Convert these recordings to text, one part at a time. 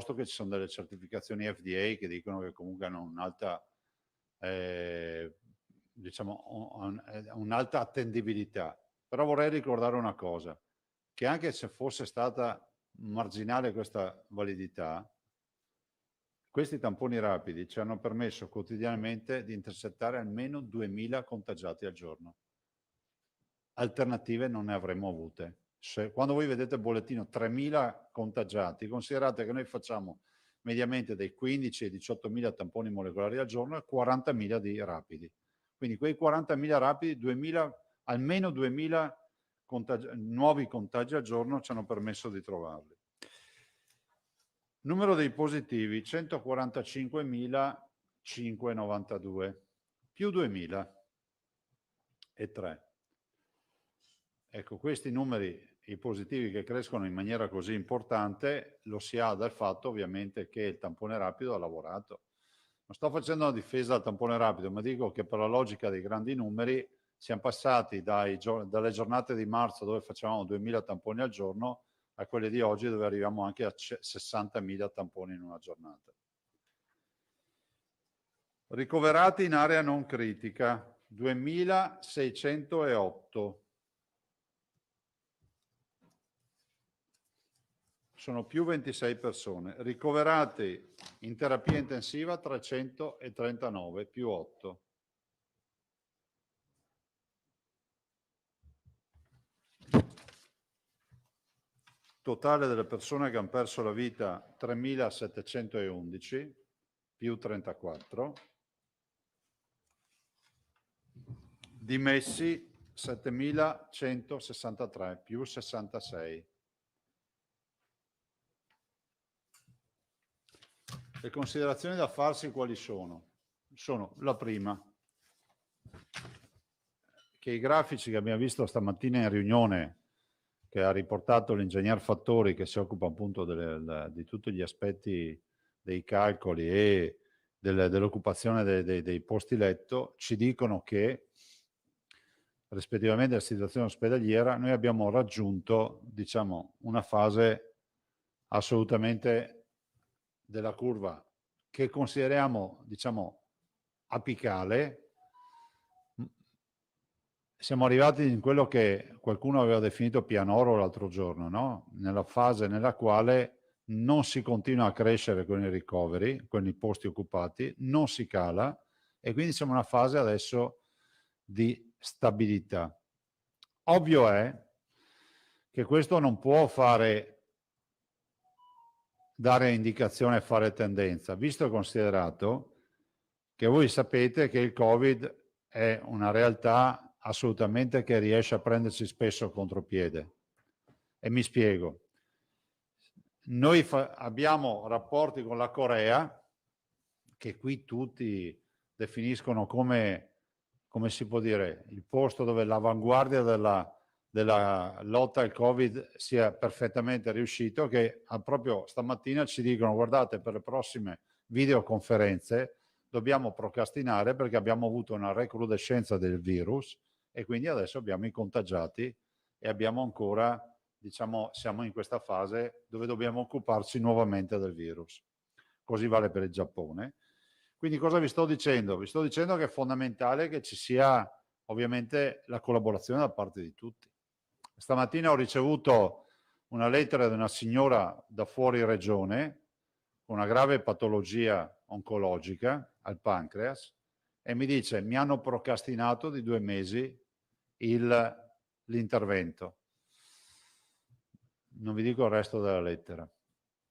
presupposto che ci sono delle certificazioni FDA che dicono che comunque hanno un'alta, diciamo, un'alta attendibilità. Però vorrei ricordare una cosa, che anche se fosse stata marginale questa validità, questi tamponi rapidi ci hanno permesso quotidianamente di intercettare almeno 2000 contagiati al giorno. Alternative non ne avremmo avute. Quando voi vedete il bollettino 3000 contagiati, considerate che noi facciamo mediamente dai 15 ai 18.000 tamponi molecolari al giorno e 40.000 di rapidi. Quindi quei 40.000 rapidi, 2000, almeno 2000 nuovi contagi al giorno ci hanno permesso di trovarli. Numero dei positivi 145.592 più 2003. Ecco, questi numeri, i positivi che crescono in maniera così importante, lo si ha dal fatto ovviamente che il tampone rapido ha lavorato. Non sto facendo una difesa del tampone rapido, ma dico che per la logica dei grandi numeri siamo passati dalle giornate di marzo dove facevamo 2000 tamponi al giorno a quelle di oggi dove arriviamo anche a 60.000 tamponi in una giornata. Ricoverati in area non critica, 2.608. Sono più 26 persone. Ricoverati in terapia intensiva 339, più 8. Totale delle persone che hanno perso la vita 3.711, più 34. Dimessi 7.163, più 66. Le considerazioni da farsi quali sono? Sono la prima, che i grafici che abbiamo visto stamattina in riunione, che ha riportato l'ingegner Fattori, che si occupa appunto di tutti gli aspetti dei calcoli e dell'occupazione dei posti letto, ci dicono che rispettivamente alla situazione ospedaliera noi abbiamo raggiunto, diciamo, una fase assolutamente della curva che consideriamo, diciamo, apicale. Siamo arrivati in quello che qualcuno aveva definito pianoro l'altro giorno, no? Nella fase nella quale non si continua a crescere con i ricoveri, con i posti occupati, non si cala e quindi siamo in una fase adesso di stabilità. Ovvio è che questo non può dare indicazione e fare tendenza, visto e considerato che voi sapete che il Covid è una realtà assolutamente che riesce a prenderci spesso contropiede. E mi spiego. Noi abbiamo rapporti con la Corea, che qui tutti definiscono come si può dire, il posto dove l'avanguardia della lotta al Covid sia perfettamente riuscito, che proprio stamattina ci dicono: guardate, per le prossime videoconferenze dobbiamo procrastinare perché abbiamo avuto una recrudescenza del virus e quindi adesso abbiamo i contagiati e abbiamo ancora, diciamo, siamo in questa fase dove dobbiamo occuparci nuovamente del virus. Così vale per il Giappone. Quindi cosa vi sto dicendo? Vi sto dicendo che è fondamentale che ci sia ovviamente la collaborazione da parte di tutti. Stamattina ho ricevuto una lettera di una signora da fuori regione con una grave patologia oncologica al pancreas e mi dice: mi hanno procrastinato di 2 mesi l'intervento. Non vi dico il resto della lettera.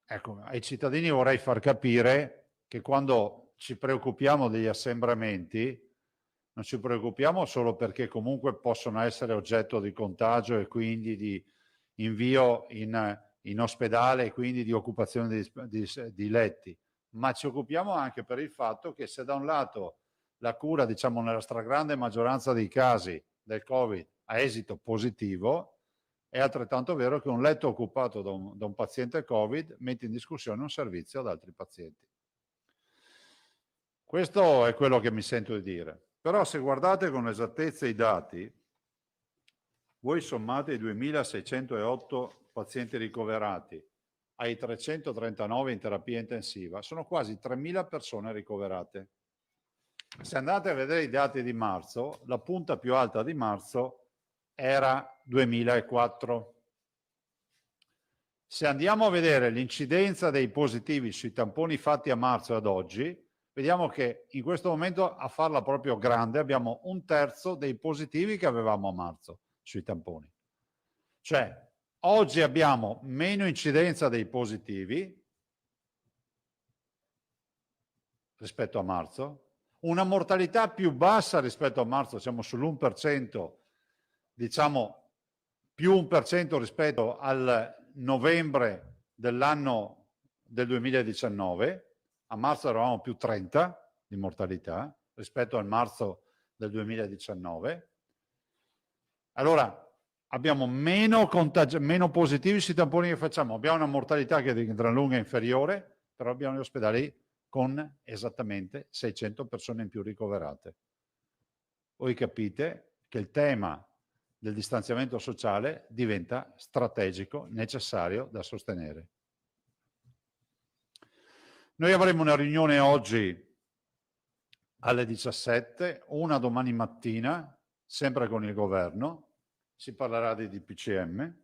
Ecco, ai cittadini vorrei far capire che quando ci preoccupiamo degli assembramenti non ci preoccupiamo solo perché comunque possono essere oggetto di contagio e quindi di invio in ospedale e quindi di occupazione di letti, ma ci occupiamo anche per il fatto che se da un lato la cura, diciamo nella stragrande maggioranza dei casi del Covid, ha esito positivo, è altrettanto vero che un letto occupato da un paziente Covid mette in discussione un servizio ad altri pazienti. Questo è quello che mi sento di dire. Però se guardate con esattezza i dati, voi sommate i 2.608 pazienti ricoverati ai 339 in terapia intensiva, sono quasi 3.000 persone ricoverate. Se andate a vedere i dati di marzo, la punta più alta di marzo era 2004. Se andiamo a vedere l'incidenza dei positivi sui tamponi fatti a marzo ad oggi, vediamo che in questo momento, a farla proprio grande, abbiamo 1/3 dei positivi che avevamo a marzo sui tamponi. Cioè, oggi abbiamo meno incidenza dei positivi rispetto a marzo, una mortalità più bassa rispetto a marzo, siamo sull'1%, diciamo più 1% rispetto al novembre dell'anno del 2019, a marzo eravamo più 30 di mortalità rispetto al marzo del 2019. Allora, abbiamo meno positivi sui tamponi che facciamo, abbiamo una mortalità che è di gran lunga inferiore, però abbiamo gli ospedali con esattamente 600 persone in più ricoverate. Voi capite che il tema del distanziamento sociale diventa strategico, necessario da sostenere. Noi avremo una riunione oggi alle 17, una domani mattina, sempre con il governo, si parlerà di DPCM.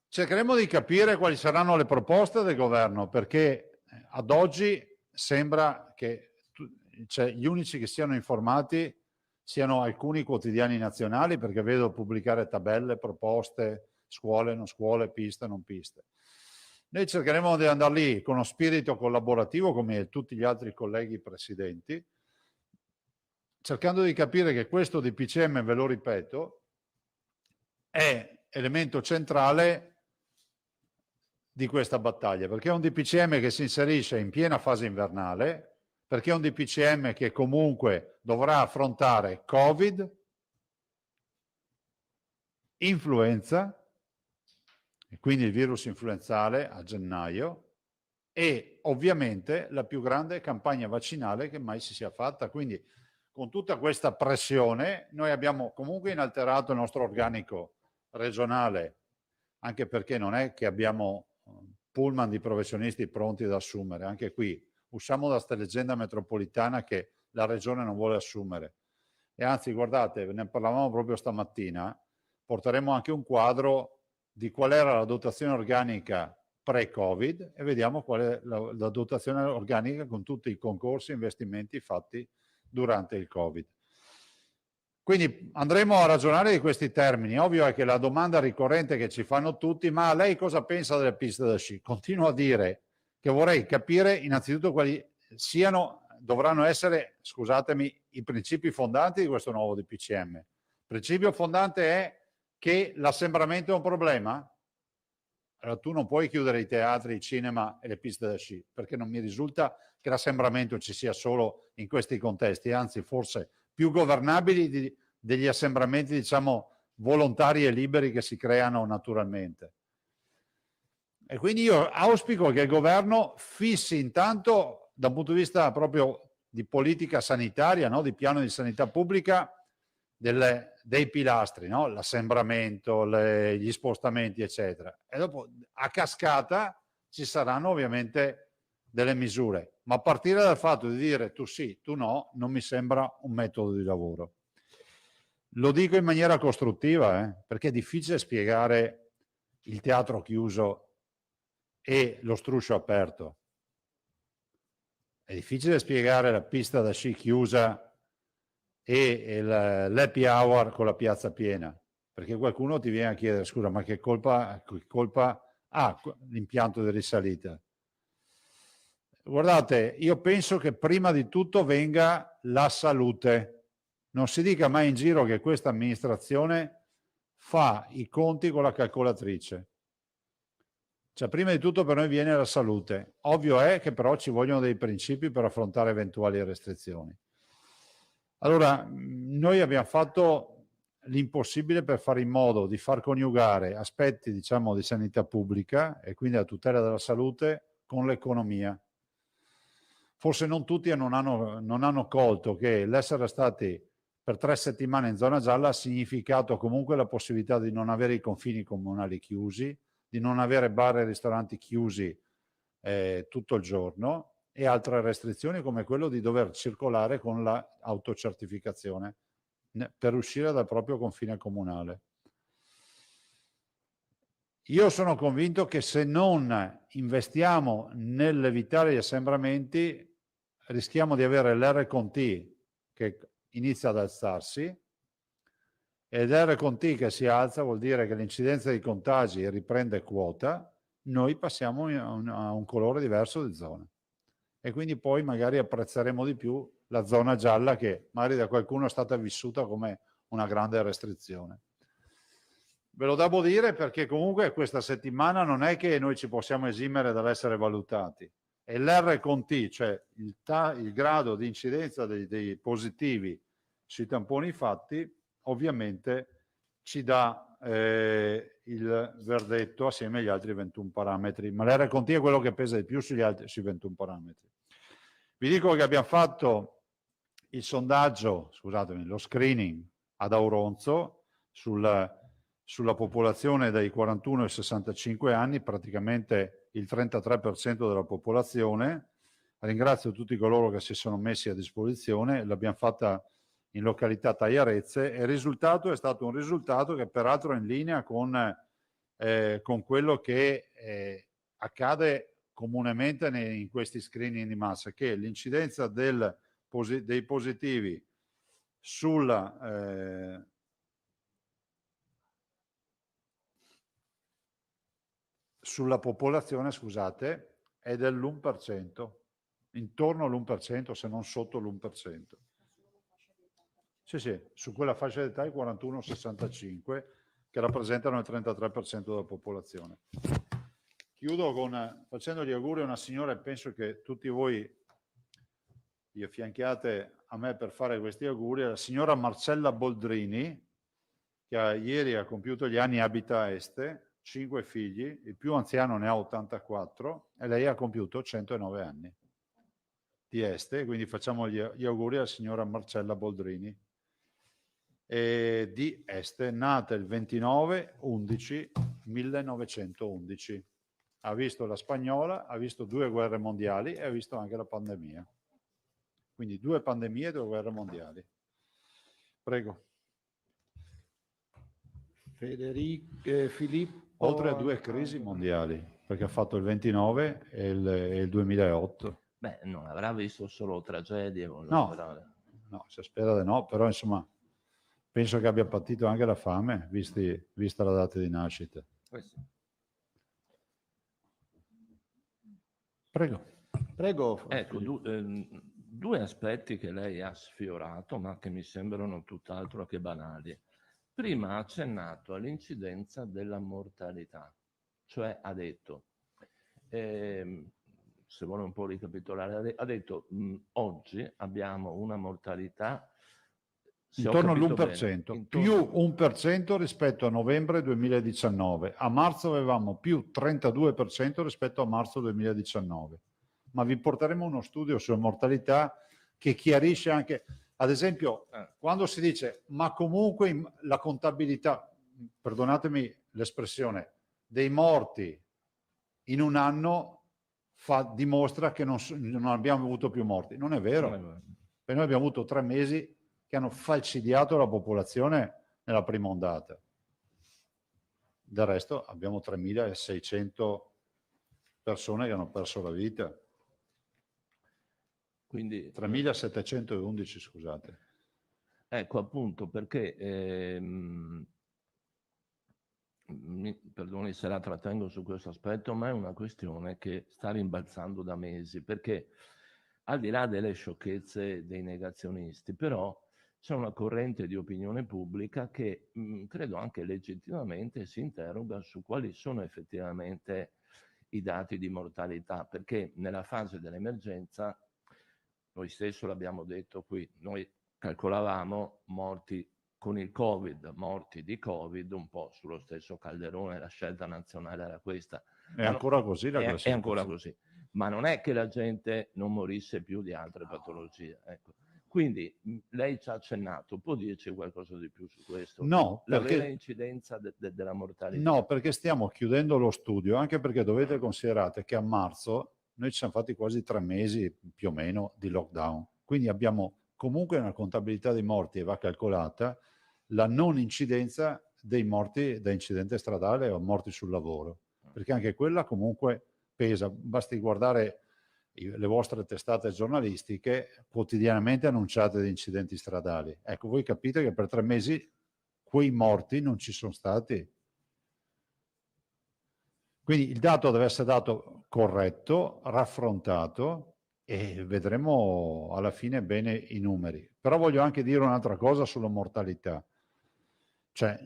Cercheremo di capire quali saranno le proposte del governo, perché ad oggi sembra che gli unici che siano informati siano alcuni quotidiani nazionali, perché vedo pubblicare tabelle, proposte, scuole, non scuole, piste, non piste. Noi cercheremo di andare lì con uno spirito collaborativo, come tutti gli altri colleghi presidenti, cercando di capire che questo DPCM, ve lo ripeto, è elemento centrale di questa battaglia, perché è un DPCM che si inserisce in piena fase invernale, perché è un DPCM che comunque dovrà affrontare Covid, influenza, e quindi il virus influenzale a gennaio, e ovviamente la più grande campagna vaccinale che mai si sia fatta. Quindi con tutta questa pressione noi abbiamo comunque inalterato il nostro organico regionale, anche perché non è che abbiamo pullman di professionisti pronti ad assumere. Anche qui usciamo da questa leggenda metropolitana che la regione non vuole assumere. E anzi, guardate, ne parlavamo proprio stamattina, porteremo anche un quadro di qual era la dotazione organica pre-Covid e vediamo qual è la dotazione organica con tutti i concorsi e investimenti fatti durante il Covid. Quindi andremo a ragionare di questi termini. Ovvio è che la domanda ricorrente che ci fanno tutti, ma lei cosa pensa delle piste da sci? Continuo a dire che vorrei capire innanzitutto quali dovranno essere, scusatemi, i principi fondanti di questo nuovo DPCM. Il principio fondante è che l'assembramento è un problema? Allora tu non puoi chiudere i teatri, i cinema e le piste da sci, perché non mi risulta che l'assembramento ci sia solo in questi contesti, anzi forse più governabili degli assembramenti, diciamo, volontari e liberi che si creano naturalmente. E quindi io auspico che il governo fissi intanto, da un punto di vista proprio di politica sanitaria, no? Di piano di sanità pubblica, dei pilastri, no? L'assembramento, gli spostamenti, eccetera. E dopo, a cascata, ci saranno ovviamente delle misure. Ma a partire dal fatto di dire tu sì, tu no, non mi sembra un metodo di lavoro. Lo dico in maniera costruttiva, perché è difficile spiegare il teatro chiuso e lo struscio aperto. È difficile spiegare la pista da sci chiusa e l'happy hour con la piazza piena, perché qualcuno ti viene a chiedere scusa, ma che colpa ha l'impianto di risalita? Guardate, io penso che prima di tutto venga la salute. Non si dica mai in giro che questa amministrazione fa i conti con la calcolatrice. Cioè, prima di tutto per noi viene la salute. Ovvio è che però ci vogliono dei principi per affrontare eventuali restrizioni. Allora, noi abbiamo fatto l'impossibile per fare in modo di far coniugare aspetti, diciamo, di sanità pubblica e quindi la tutela della salute con l'economia. Forse non tutti non hanno colto che l'essere stati per 3 settimane in zona gialla ha significato comunque la possibilità di non avere i confini comunali chiusi, di non avere bar e ristoranti chiusi tutto il giorno e altre restrizioni come quello di dover circolare con l'autocertificazione per uscire dal proprio confine comunale. Io sono convinto che se non investiamo nell'evitare gli assembramenti rischiamo di avere l'R-T che inizia ad alzarsi e l'R-T che si alza vuol dire che l'incidenza dei contagi riprende quota, noi passiamo a un colore diverso di zona e quindi poi magari apprezzeremo di più la zona gialla che magari da qualcuno è stata vissuta come una grande restrizione. Ve lo devo dire perché comunque questa settimana non è che noi ci possiamo esimere dall'essere valutati. E l'R-T, cioè il grado di incidenza dei positivi sui tamponi fatti, ovviamente ci dà il verdetto assieme agli altri 21 parametri. Ma l'R-T è quello che pesa di più sui 21 parametri. Vi dico che abbiamo fatto il sondaggio, scusatemi, lo screening ad Auronzo sulla popolazione dai 41 ai 65 anni, praticamente il 33% della popolazione. Ringrazio tutti coloro che si sono messi a disposizione, l'abbiamo fatta in località Tagliarezze e il risultato è stato un risultato che peraltro è in linea con quello che accade comunemente in questi screening di massa, che l'incidenza dei positivi sulla popolazione, scusate, è dell'1%, intorno all'1%, se non sotto l'1%. Sì, su quella fascia d'età i 41-65, che rappresentano il 33% della popolazione. Chiudo facendo gli auguri a una signora, e penso che tutti voi vi affianchiate a me per fare questi auguri, la signora Marcella Boldrini, che ieri ha compiuto gli anni, abita a Este, 5 figli, il più anziano ne ha 84 e lei ha compiuto 109 anni di Este, quindi facciamo gli auguri alla signora Marcella Boldrini. Di Este, nata il 29/11/1911. Ha visto la spagnola, ha visto 2 guerre mondiali e ha visto anche la pandemia. Quindi 2 pandemie e 2 guerre mondiali. Prego. Filippo. Oltre a 2 crisi mondiali, perché ha fatto il 29 e il 2008. Beh, non avrà visto solo tragedie, voglio No, sperare. no, si spera di no, però insomma penso che abbia patito anche la fame, vista la data di nascita. Sì. Prego. Prego. Ecco, due aspetti che lei ha sfiorato, ma che mi sembrano tutt'altro che banali. Prima ha accennato all'incidenza della mortalità, cioè ha detto, se vuole un po' ricapitolare, ha detto oggi abbiamo una mortalità intorno all'1%, più 1% rispetto a novembre 2019. A marzo avevamo più 32% rispetto a marzo 2019. Ma vi porteremo uno studio sulla mortalità che chiarisce anche, ad esempio, quando si dice ma comunque la contabilità, perdonatemi l'espressione, dei morti in un anno dimostra che non abbiamo avuto più morti. Non è vero. Per noi abbiamo avuto 3 mesi che hanno falcidiato la popolazione nella prima ondata. Del resto abbiamo 3.600 persone che hanno perso la vita. Quindi 3.711, scusate. Ecco, appunto, perché, perdoni se la trattengo su questo aspetto, ma è una questione che sta rimbalzando da mesi, perché al di là delle sciocchezze dei negazionisti, però c'è una corrente di opinione pubblica che credo anche legittimamente si interroga su quali sono effettivamente i dati di mortalità, perché nella fase dell'emergenza, noi stesso l'abbiamo detto qui, noi calcolavamo morti con il Covid, morti di Covid, un po' sullo stesso calderone, la scelta nazionale era questa. È ancora così la classificazione? È ancora così, ma non è che la gente non morisse più di altre patologie. Ecco. Quindi lei ci ha accennato, può dirci qualcosa di più su questo? No, la perché, vera incidenza della mortalità? No, perché stiamo chiudendo lo studio, anche perché dovete considerare che a marzo noi ci siamo fatti quasi 3 mesi più o meno di lockdown, quindi abbiamo comunque una contabilità dei morti e va calcolata la non incidenza dei morti da incidente stradale o morti sul lavoro, perché anche quella comunque pesa. Basti guardare le vostre testate giornalistiche quotidianamente annunciate di incidenti stradali. Ecco, voi capite che per 3 mesi quei morti non ci sono stati. Quindi il dato deve essere dato corretto, raffrontato, e vedremo alla fine bene i numeri. Però voglio anche dire un'altra cosa sulla mortalità. Cioè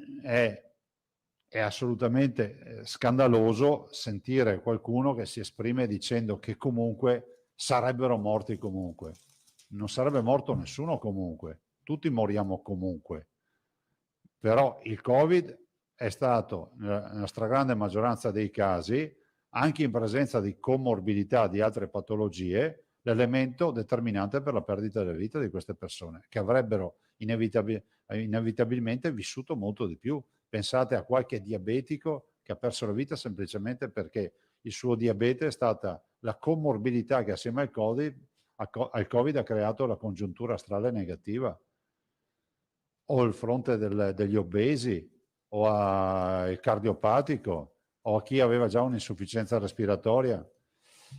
è assolutamente scandaloso sentire qualcuno che si esprime dicendo che comunque sarebbero morti comunque. Non sarebbe morto nessuno comunque, tutti moriamo comunque. Però il Covid è stato, nella stragrande maggioranza dei casi, anche in presenza di comorbidità di altre patologie, l'elemento determinante per la perdita della vita di queste persone, che avrebbero inevitabilmente vissuto molto di più. Pensate a qualche diabetico che ha perso la vita semplicemente perché il suo diabete è stata la comorbidità che assieme al Covid ha creato la congiuntura astrale negativa, o il fronte degli obesi, o il cardiopatico, o a chi aveva già un'insufficienza respiratoria.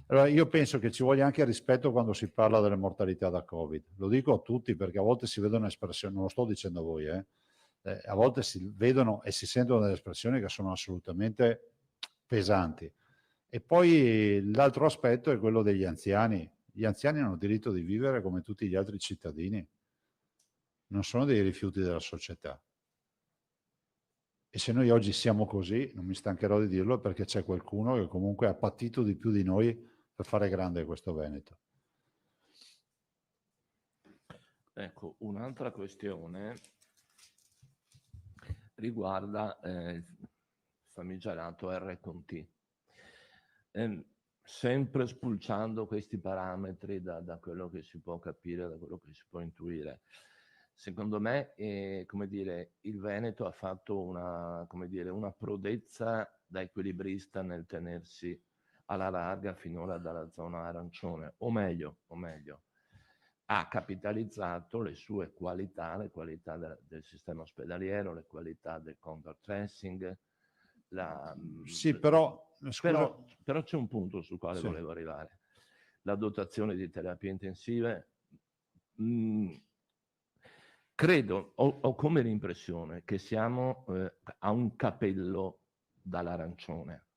Allora io penso che ci voglia anche rispetto quando si parla delle mortalità da Covid. Lo dico a tutti perché a volte si vedono espressioni, non lo sto dicendo a voi, a volte si vedono e si sentono delle espressioni che sono assolutamente pesanti. E poi l'altro aspetto è quello degli anziani. Gli anziani hanno diritto di vivere come tutti gli altri cittadini. Non sono dei rifiuti della società. E se noi oggi siamo così, non mi stancherò di dirlo, perché c'è qualcuno che comunque ha patito di più di noi per fare grande questo Veneto. Ecco, un'altra questione riguarda il famigerato R-T. Sempre spulciando questi parametri da quello che si può capire, da quello che si può intuire. Secondo me, come dire, il Veneto ha fatto una prodezza da equilibrista nel tenersi alla larga finora dalla zona arancione, o meglio, ha capitalizzato le sue qualità, le qualità del sistema ospedaliero, le qualità del contact tracing. Sì, però, scusa. Però c'è un punto sul quale Sì. volevo arrivare. La dotazione di terapie intensive. Credo, ho come l'impressione che siamo a un capello dall'arancione.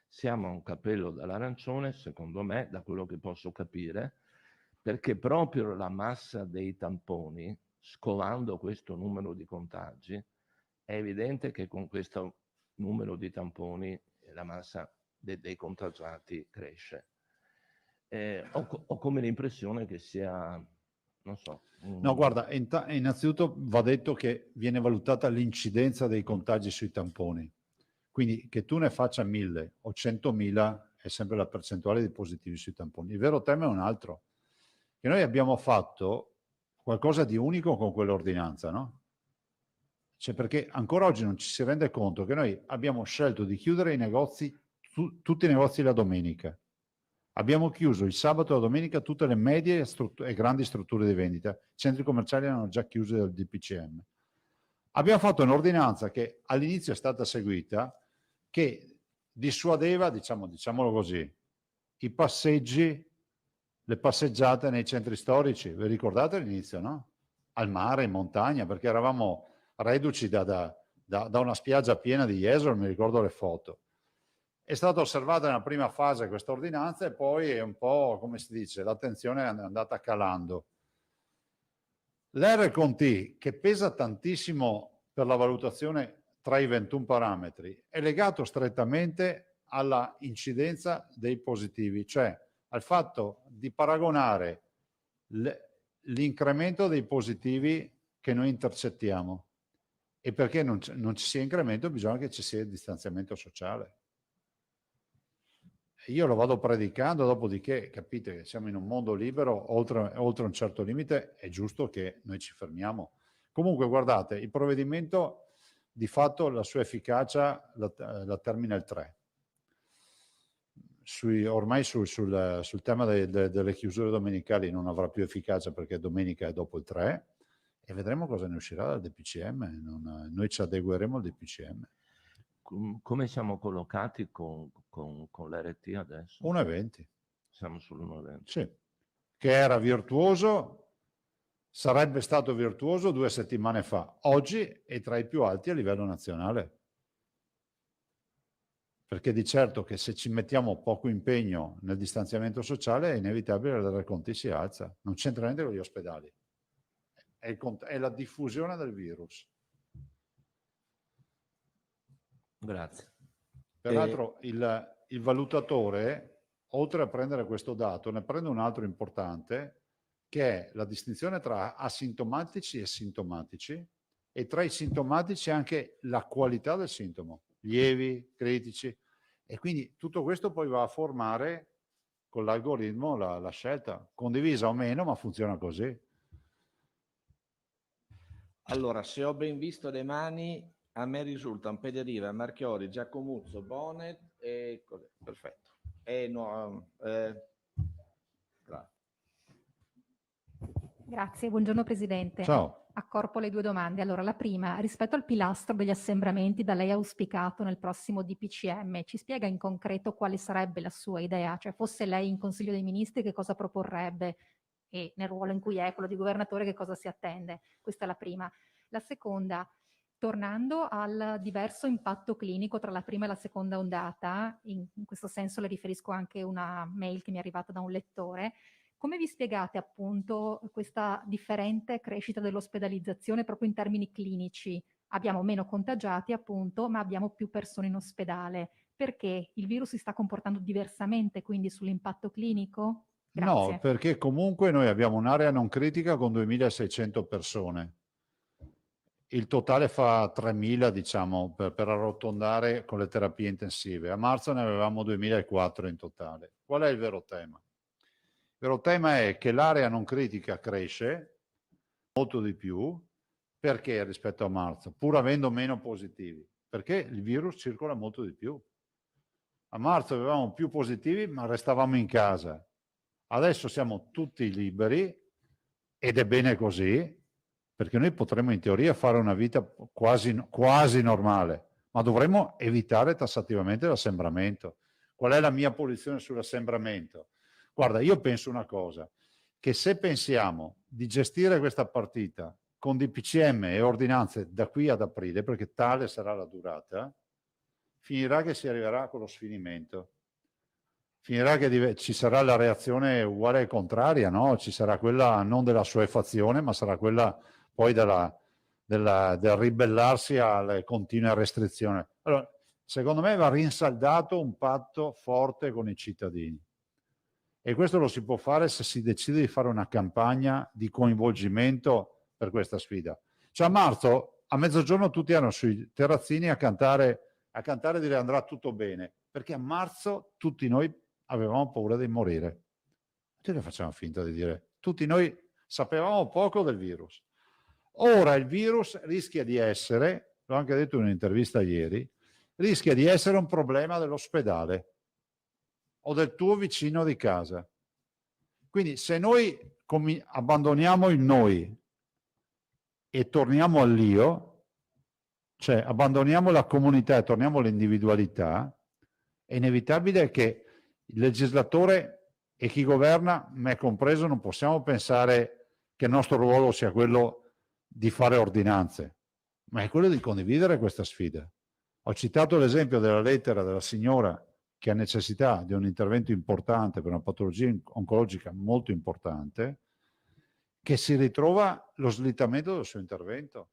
Siamo a un capello dall'arancione, secondo me, da quello che posso capire, perché proprio la massa dei tamponi, scovando questo numero di contagi, è evidente che con questo numero di tamponi la massa dei contagiati cresce. Ho come l'impressione che sia, non so. No, guarda, innanzitutto va detto che viene valutata l'incidenza dei contagi sui tamponi. Quindi che tu ne faccia 1000 o 100.000 è sempre la percentuale di positivi sui tamponi. Il vero tema è un altro, che noi abbiamo fatto qualcosa di unico con quell'ordinanza, no? Cioè, perché ancora oggi non ci si rende conto che noi abbiamo scelto di chiudere i negozi, tutti i negozi la domenica. Abbiamo chiuso il sabato e la domenica tutte le medie e grandi strutture di vendita. I centri commerciali erano già chiusi dal DPCM. Abbiamo fatto un'ordinanza che all'inizio è stata seguita, che dissuadeva, diciamolo così, i passeggi, le passeggiate nei centri storici. Vi ricordate all'inizio, no? Al mare, in montagna, perché eravamo reduci da una spiaggia piena di Jesolo, mi ricordo le foto. È stata osservata nella prima fase questa ordinanza e poi è un po', come si dice, l'attenzione è andata calando. L'R-Conti, che pesa tantissimo per la valutazione tra i 21 parametri, è legato strettamente alla incidenza dei positivi, cioè al fatto di paragonare l'incremento dei positivi che noi intercettiamo. E perché non ci sia incremento bisogna che ci sia il distanziamento sociale. Io lo vado predicando, dopodiché capite che siamo in un mondo libero, oltre un certo limite è giusto che noi ci fermiamo. Comunque guardate, il provvedimento di fatto la sua efficacia la termina il 3. Ormai sul tema delle chiusure domenicali non avrà più efficacia perché domenica è dopo il 3 e vedremo cosa ne uscirà dal DPCM. Noi ci adegueremo al DPCM. Come siamo collocati con l'RT adesso? 1,20. Siamo sull'1,20. Sì, che era virtuoso, sarebbe stato virtuoso 2 settimane fa. Oggi è tra i più alti a livello nazionale. Perché di certo che se ci mettiamo poco impegno nel distanziamento sociale è inevitabile che il racconti si alza. Non c'entra niente con gli ospedali. È la diffusione del virus. Grazie. Peraltro il valutatore, oltre a prendere questo dato, ne prende un altro importante, che è la distinzione tra asintomatici e sintomatici, e tra i sintomatici anche la qualità del sintomo, lievi, critici, e quindi tutto questo poi va a formare con l'algoritmo la scelta, condivisa o meno, ma funziona così. Allora, se ho ben visto le mani, a me risultano Pederiva, Marchiori, Giacomuzzo, Bonet e cos'è? Perfetto. Grazie, buongiorno Presidente. Ciao. Accorpo le due domande. Allora, la prima, rispetto al pilastro degli assembramenti da lei auspicato nel prossimo DPCM, ci spiega in concreto quale sarebbe la sua idea? Cioè, fosse lei in Consiglio dei Ministri, che cosa proporrebbe? E nel ruolo in cui è, quello di governatore, che cosa si attende? Questa è la prima. La seconda, tornando al diverso impatto clinico tra la prima e la seconda ondata, in questo senso le riferisco anche una mail che mi è arrivata da un lettore, come vi spiegate appunto questa differente crescita dell'ospedalizzazione proprio in termini clinici abbiamo meno contagiati appunto, ma abbiamo più persone in ospedale. Perché il virus si sta comportando diversamente quindi sull'impatto clinico? No, Grazie. perché comunque noi abbiamo un'area non critica con 2600 persone. Il totale fa 3000, diciamo, per arrotondare con le terapie intensive. A marzo ne avevamo 2004 in totale. Qual è il vero tema? Il vero tema è che l'area non critica cresce molto di più. Perché rispetto a marzo? Pur avendo meno positivi. Perché il virus circola molto di più. A marzo avevamo più positivi, ma restavamo in casa. Adesso siamo tutti liberi ed è bene così, perché noi potremmo in teoria fare una vita quasi normale, ma dovremmo evitare tassativamente l'assembramento. Qual è la mia posizione sull'assembramento? Guarda, io penso una cosa, che se pensiamo di gestire questa partita con DPCM e ordinanze da qui ad aprile, perché tale sarà la durata, finirà che si arriverà con lo sfinimento. Finirà che ci sarà la reazione uguale e contraria, no? Ci sarà quella non della assuefazione, ma sarà quella poi del ribellarsi alle continue restrizioni. Allora, secondo me va rinsaldato un patto forte con i cittadini. E questo lo si può fare se si decide di fare una campagna di coinvolgimento per questa sfida. Cioè a marzo, a mezzogiorno, tutti erano sui terrazzini a cantare e dire andrà tutto bene, perché a marzo tutti noi avevamo paura di morire. Tutti facevamo finta di dire. Tutti noi sapevamo poco del virus. Ora il virus rischia di essere, l'ho anche detto in un'intervista ieri, rischia di essere un problema dell'ospedale o del tuo vicino di casa. Quindi se noi abbandoniamo il noi e torniamo all'io, cioè abbandoniamo la comunità e torniamo all'individualità, è inevitabile che il legislatore e chi governa, me compreso, non possiamo pensare che il nostro ruolo sia quello di fare ordinanze, ma è quello di condividere questa sfida. Ho citato l'esempio della lettera della signora che ha necessità di un intervento importante per una patologia oncologica molto importante, che si ritrova lo slittamento del suo intervento.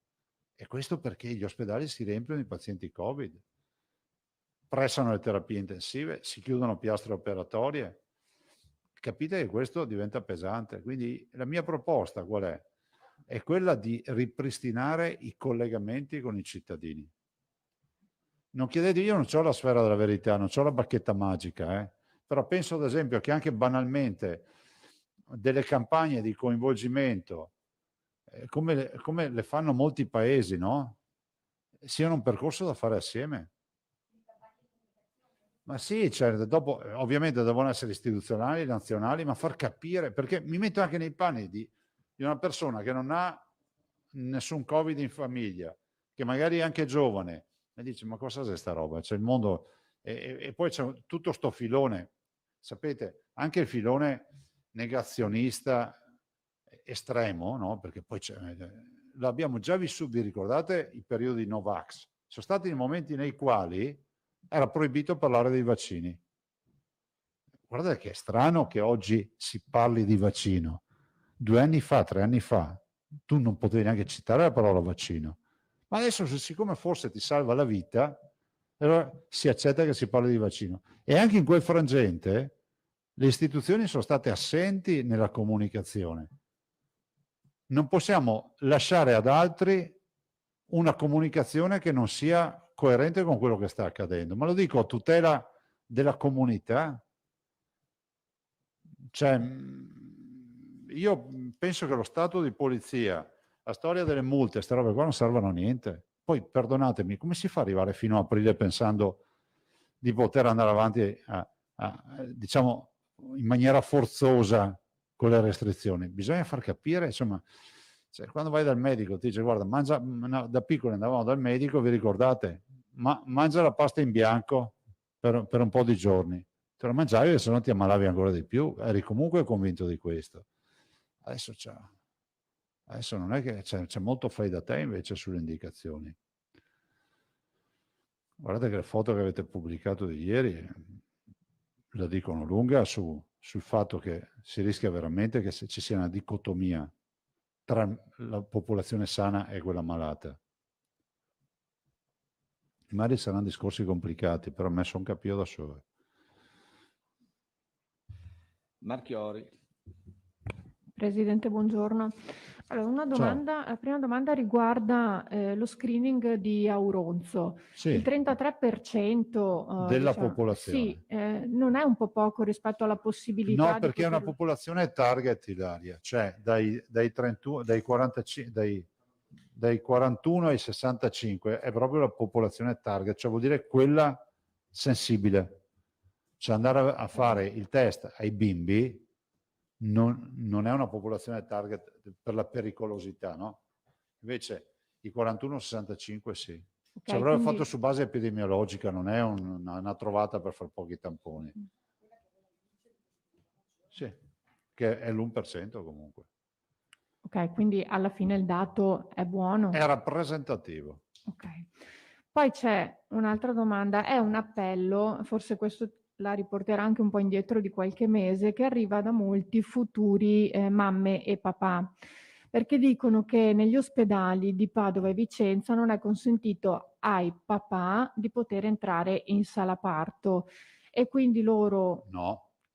E questo perché gli ospedali si riempiono di pazienti Covid, pressano le terapie intensive, si chiudono piastre operatorie. Capite che questo diventa pesante. Quindi la mia proposta qual è? È quella di ripristinare i collegamenti con i cittadini. Non chiedete, io non ho la sfera della verità, non ho la bacchetta magica, però penso ad esempio che anche banalmente delle campagne di coinvolgimento, come le fanno molti paesi, no? Siano un percorso da fare assieme. Ma sì, cioè, dopo ovviamente devono essere istituzionali, nazionali, ma far capire, perché mi metto anche nei panni di una persona che non ha nessun Covid in famiglia, che magari è anche giovane, e dice ma cosa è sta roba? C'è il mondo e poi c'è tutto sto filone, sapete, anche il filone negazionista estremo, no? Perché poi l'abbiamo già vissuto, vi ricordate i periodi Novax? Sono stati i momenti nei quali era proibito parlare dei vaccini. Guardate che è strano che oggi si parli di vaccino. 2 anni fa, 3 anni fa, tu non potevi neanche citare la parola vaccino. Ma adesso, siccome forse ti salva la vita, allora si accetta che si parli di vaccino. E anche in quel frangente le istituzioni sono state assenti nella comunicazione. Non possiamo lasciare ad altri una comunicazione che non sia coerente con quello che sta accadendo. Ma lo dico a tutela della comunità. Cioè, io penso che lo stato di polizia, la storia delle multe, queste robe qua non servono a niente. Poi, perdonatemi, come si fa ad arrivare fino a aprile pensando di poter andare avanti diciamo, in maniera forzosa con le restrizioni? Bisogna far capire, insomma, cioè, quando vai dal medico ti dice guarda, mangia, no, da piccoli andavamo dal medico, vi ricordate? Mangia la pasta in bianco per un po' di giorni. Te lo mangiavi e se no ti ammalavi ancora di più, eri comunque convinto di questo. Adesso non è che c'è molto fai da te invece sulle indicazioni. Guardate che le foto che avete pubblicato di ieri la dicono lunga sul fatto che si rischia veramente che ci sia una dicotomia tra la popolazione sana e quella malata. Magari saranno discorsi complicati, però a me sono capito da solo. Marchiori. Presidente, buongiorno. Allora, la prima domanda riguarda lo screening di Auronzo. Sì, Il 33% della popolazione. sì, non è un po' poco rispetto alla possibilità No, di perché è una poterlo... popolazione target, Ilaria, cioè dai 41 ai 65 è proprio la popolazione target, cioè vuol dire quella sensibile. Cioè andare a fare il test ai bimbi non è una popolazione target per la pericolosità, no? Invece i 41-65 sì. Ci avrebbe fatto su base epidemiologica, non è una trovata per far pochi tamponi. Sì, che è l'1% comunque. Ok, quindi alla fine il dato è buono? È rappresentativo. Ok. Poi c'è un'altra domanda, è un appello, forse questo la riporterà anche un po' indietro di qualche mese, che arriva da molti futuri mamme e papà, perché dicono che negli ospedali di Padova e Vicenza non è consentito ai papà di poter entrare in sala parto e quindi loro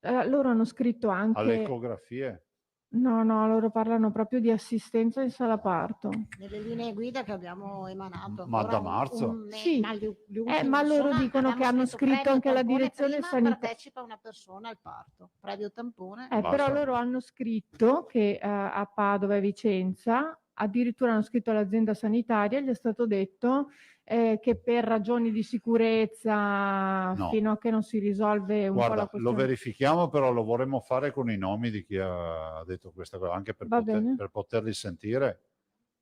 hanno scritto anche... Alle ecografie? No, loro parlano proprio di assistenza in sala parto. Nelle linee guida che abbiamo emanato. Ma da marzo? Sì, ma loro dicono che hanno scritto anche la direzione sanitaria. Partecipa una persona al parto, previo tampone. Però loro hanno scritto che a Padova e Vicenza, addirittura hanno scritto all'azienda sanitaria, gli è stato detto che per ragioni di sicurezza, fino a che non si risolve un po' la questione. Lo verifichiamo, però lo vorremmo fare con i nomi di chi ha detto questa cosa, anche per poterli sentire.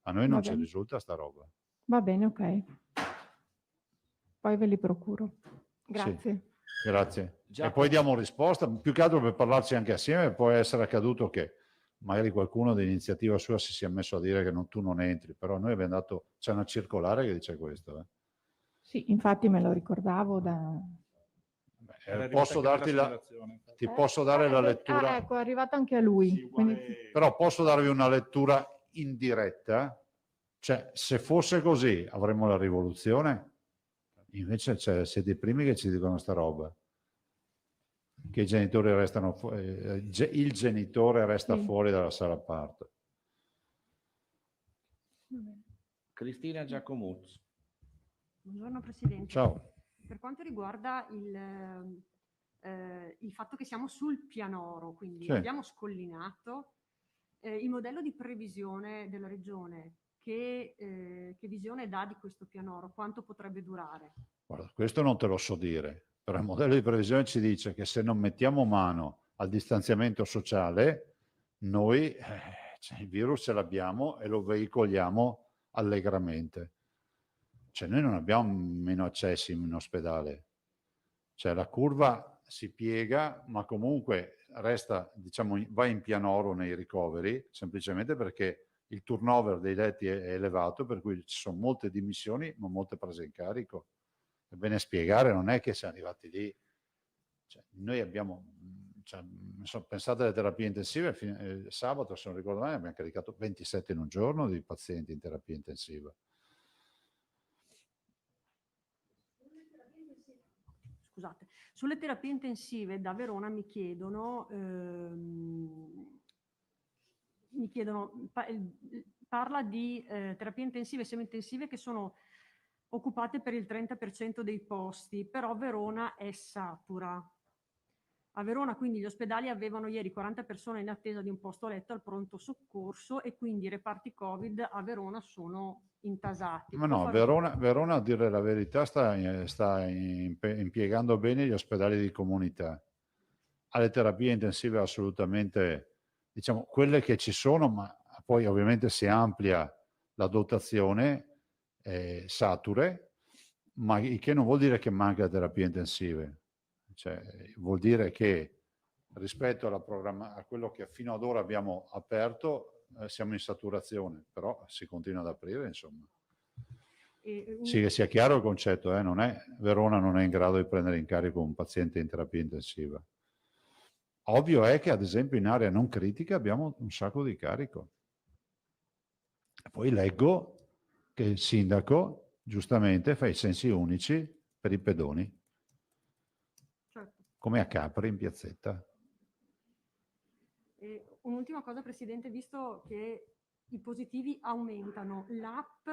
A noi non ci risulta sta roba. Va bene, ok. Poi ve li procuro. Grazie. Sì, grazie. E poi diamo risposta, più che altro per parlarci anche assieme. Può essere accaduto che magari qualcuno di iniziativa sua si sia messo a dire che tu non entri, però noi abbiamo dato, c'è una circolare che dice questo. Sì, infatti me lo ricordavo da... posso darti ti posso dare la lettura? Ecco, è arrivata anche a lui. Sì, quindi... Però posso darvi una lettura indiretta? Cioè, se fosse così, avremmo la rivoluzione? Invece siete i primi che ci dicono sta roba. Che i genitori restano il genitore resta fuori dalla sala parto. Cristina Giacomuzzo. Buongiorno Presidente. Ciao. Per quanto riguarda il fatto che siamo sul pianoro, quindi abbiamo scollinato, il modello di previsione della Regione, che visione dà di questo pianoro? Quanto potrebbe durare? Guarda, questo non te lo so dire, però il modello di previsione ci dice che se non mettiamo mano al distanziamento sociale, noi il virus ce l'abbiamo e lo veicoliamo allegramente. Cioè noi non abbiamo meno accessi in ospedale. Cioè la curva si piega, ma comunque resta, diciamo, va in pianoro nei ricoveri, semplicemente perché il turnover dei letti è elevato, per cui ci sono molte dimissioni, ma molte prese in carico. È bene spiegare, non è che siamo arrivati lì. Cioè, noi abbiamo, pensate alle terapie intensive, sabato, se non ricordo male, abbiamo caricato 27 in un giorno di pazienti in terapia intensiva. Scusate, sulle terapie intensive da Verona mi chiedono, parla di terapie intensive e semi-intensive che sono occupate per il 30% dei posti, però Verona è satura. A Verona quindi gli ospedali avevano ieri 40 persone in attesa di un posto letto al pronto soccorso e quindi i reparti Covid a Verona sono intasati. Ma no, Verona, a dire la verità, sta impiegando bene gli ospedali di comunità. Alle terapie intensive assolutamente, diciamo, quelle che ci sono, ma poi ovviamente si amplia la dotazione, sature, ma il che non vuol dire che manca terapie intensive. Cioè, vuol dire che rispetto a quello che fino ad ora abbiamo aperto, siamo in saturazione, però si continua ad aprire, insomma. Sì, che sia chiaro il concetto, Verona non è in grado di prendere in carico un paziente in terapia intensiva. Ovvio è che, ad esempio, in area non critica abbiamo un sacco di carico. Poi leggo che il sindaco giustamente fa i sensi unici per i pedoni, Certo. come a Capri in piazzetta. E un'ultima cosa, Presidente, visto che i positivi aumentano, l'app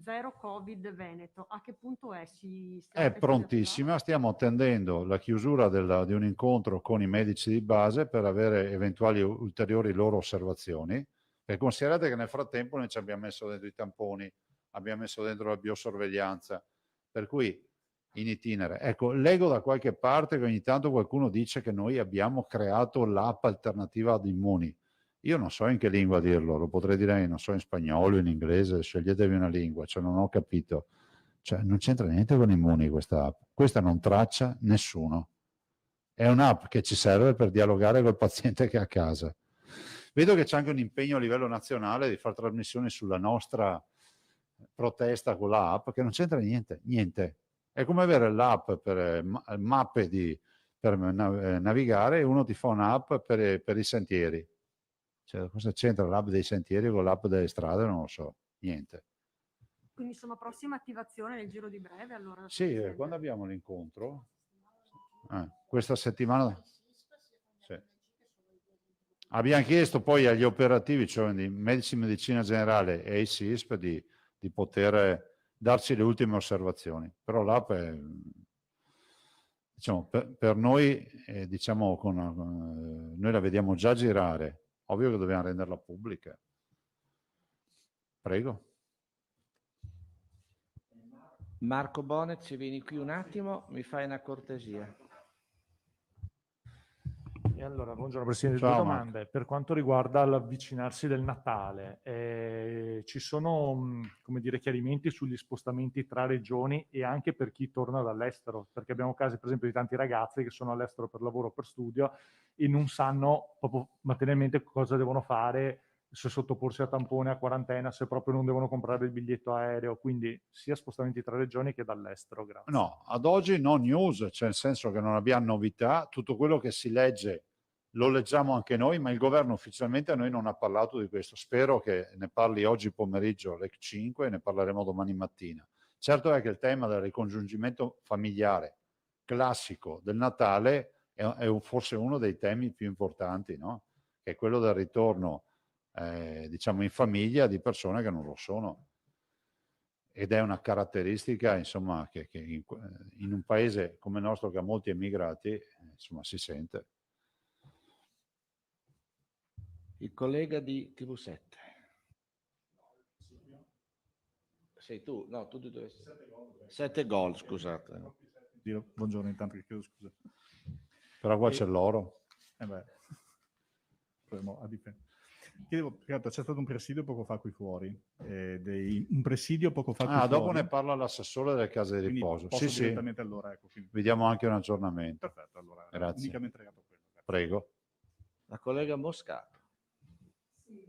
Zero Covid Veneto, a che punto è? È prontissima, stiamo attendendo la chiusura di un incontro con i medici di base per avere eventuali ulteriori loro osservazioni. E considerate che nel frattempo noi ci abbiamo messo dentro i tamponi, abbiamo messo dentro la biosorveglianza, per cui in itinere. Ecco, leggo da qualche parte che ogni tanto qualcuno dice che noi abbiamo creato l'app alternativa ad Immuni. Io non so in che lingua dirlo, lo potrei dire, non so, in spagnolo, in inglese, sceglietevi una lingua, cioè non ho capito. Cioè non c'entra niente con Immuni questa app. Questa non traccia nessuno. È un'app che ci serve per dialogare col paziente che è a casa. Vedo che c'è anche un impegno a livello nazionale di fare trasmissioni sulla nostra protesta con l'app, che non c'entra niente, niente. È come avere l'app per mappe per navigare e uno ti fa un'app per i sentieri. Cioè, cosa c'entra l'app dei sentieri con l'app delle strade? Non lo so, niente. Quindi insomma prossima attivazione nel giro di breve allora? Sì, quando abbiamo l'incontro? Questa settimana? Sì. Abbiamo chiesto poi agli operativi, cioè i medici di medicina generale e ai SISP, di poter darci le ultime osservazioni. Però l'app è, diciamo, per noi, diciamo, noi la vediamo già girare. Ovvio che dobbiamo renderla pubblica. Prego. Marco Bonet, se vieni qui un attimo, mi fai una cortesia. E allora, buongiorno Presidente, Ciao, due domande. Per quanto riguarda l'avvicinarsi del Natale, ci sono, come dire, chiarimenti sugli spostamenti tra regioni e anche per chi torna dall'estero? Perché abbiamo casi, per esempio, di tanti ragazzi che sono all'estero per lavoro o per studio e non sanno proprio materialmente cosa devono fare, se sottoporsi a tampone, a quarantena, se proprio non devono comprare il biglietto aereo, quindi sia spostamenti tra regioni che dall'estero. Grazie. No, ad oggi no news, cioè nel senso che non abbiamo novità, tutto quello che si legge lo leggiamo anche noi, ma il governo ufficialmente a noi non ha parlato di questo. Spero che ne parli oggi pomeriggio alle 5 e ne parleremo domani mattina. Certo è che il tema del ricongiungimento familiare classico del Natale è forse uno dei temi più importanti, no? Che è quello del ritorno, diciamo, in famiglia di persone che non lo sono. Ed è una caratteristica, insomma, che in un paese come il nostro che ha molti emigrati, insomma, si sente. Il collega di TV7. Sei tu? No, tu dovresti... 7 gol, scusate. Buongiorno, intanto che chiedo scusa. Però qua c'è l'oro. Proviamo a difendere. Chiedevo, c'è stato un presidio poco fa qui fuori. Un presidio poco fa qui fuori. Dopo ne parla l'assessore delle case di riposo. Sì, direttamente allora, ecco, vediamo anche un aggiornamento. Perfetto, allora. Grazie. Unicamente legato a quello. Prego. La collega Moscato. Sì,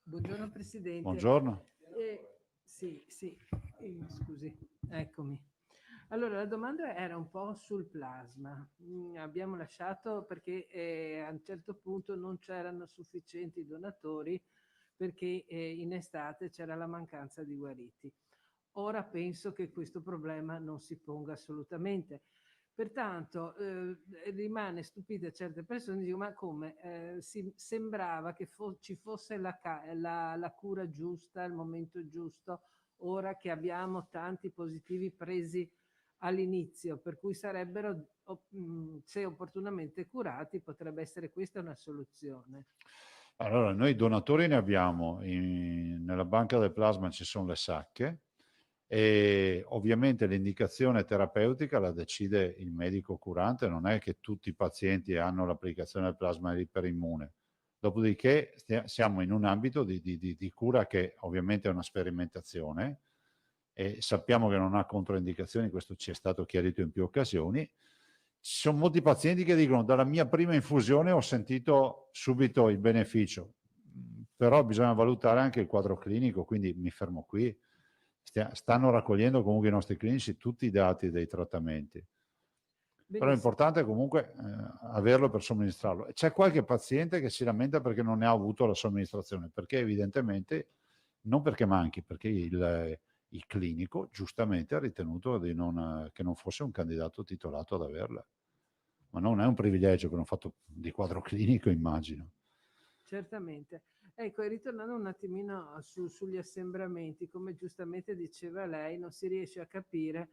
buongiorno Presidente. Buongiorno. Sì, scusi, eccomi. Allora, la domanda era un po' sul plasma. Abbiamo lasciato perché a un certo punto non c'erano sufficienti donatori perché in estate c'era la mancanza di guariti. Ora penso che questo problema non si ponga assolutamente. Pertanto rimane stupita certe persone, dico, ma come? Sembrava che ci fosse la cura giusta, il momento giusto, ora che abbiamo tanti positivi presi all'inizio, per cui sarebbero, se opportunamente curati, potrebbe essere questa una soluzione. Allora, noi donatori ne abbiamo, nella banca del plasma ci sono le sacche e ovviamente l'indicazione terapeutica la decide il medico curante, non è che tutti i pazienti hanno l'applicazione del plasma iperimmune. Dopodiché siamo in un ambito di cura che ovviamente è una sperimentazione e sappiamo che non ha controindicazioni, questo ci è stato chiarito in più occasioni. Ci sono molti pazienti che dicono dalla mia prima infusione ho sentito subito il beneficio, però bisogna valutare anche il quadro clinico, quindi mi fermo qui. Stanno raccogliendo comunque i nostri clinici tutti i dati dei trattamenti. Benissimo. Però è importante comunque averlo per somministrarlo. C'è qualche paziente che si lamenta perché non ne ha avuto la somministrazione, perché evidentemente non perché manchi, perché il clinico giustamente ha ritenuto che non fosse un candidato titolato ad averla. Ma non è un privilegio che non fatto di quadro clinico, immagino. Certamente. Ecco, e ritornando un attimino sugli assembramenti, come giustamente diceva lei, non si riesce a capire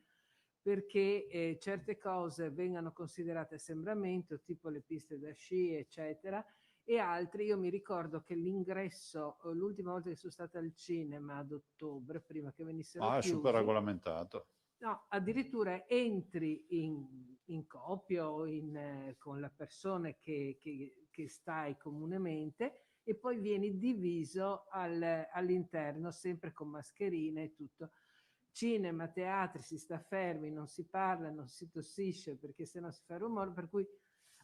perché certe cose vengano considerate assembramento, tipo le piste da sci, eccetera, e altri, io mi ricordo che l'ingresso, l'ultima volta che sono stata al cinema ad ottobre, prima che venissero È chiusi, super regolamentato. no, addirittura entri in coppia o con la persona che stai comunemente e poi vieni diviso all'interno, sempre con mascherine e tutto. Cinema, teatri, si sta fermi, non si parla, non si tossisce perché sennò si fa rumore, per cui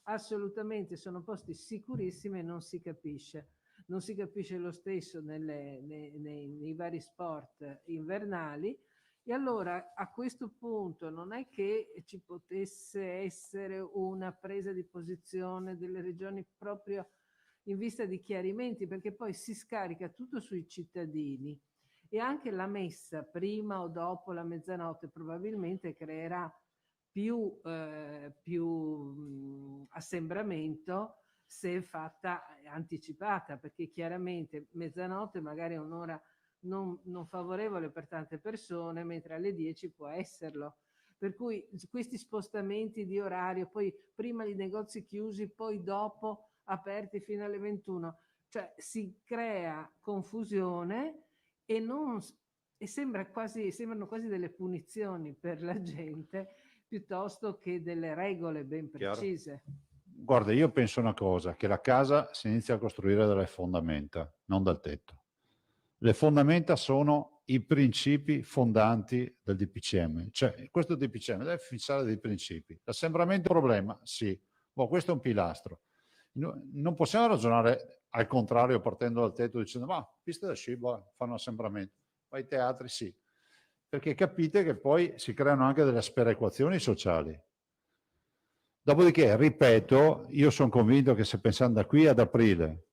assolutamente sono posti sicurissimi e non si capisce. Non si capisce lo stesso nei vari sport invernali. E allora a questo punto non è che ci potesse essere una presa di posizione delle regioni proprio in vista di chiarimenti, perché poi si scarica tutto sui cittadini e anche la messa prima o dopo la mezzanotte probabilmente creerà più assembramento se fatta anticipata, perché chiaramente mezzanotte magari è un'ora non favorevole per tante persone, mentre alle 10 può esserlo. Per cui questi spostamenti di orario, poi prima i negozi chiusi, poi dopo aperti fino alle 21, cioè si crea confusione e sembrano quasi delle punizioni per la gente piuttosto che delle regole ben precise. Guarda, io penso una cosa, che la casa si inizia a costruire dalle fondamenta, non dal tetto. Le fondamenta sono i principi fondanti del DPCM, cioè questo DPCM deve fissare dei principi. L'assembramento è un problema? Sì. Questo è un pilastro. Non possiamo ragionare al contrario partendo dal tetto dicendo ma piste da sci fanno assembramento, ma i teatri sì. Perché capite che poi si creano anche delle sperequazioni sociali. Dopodiché, ripeto, io sono convinto che se pensando da qui ad aprile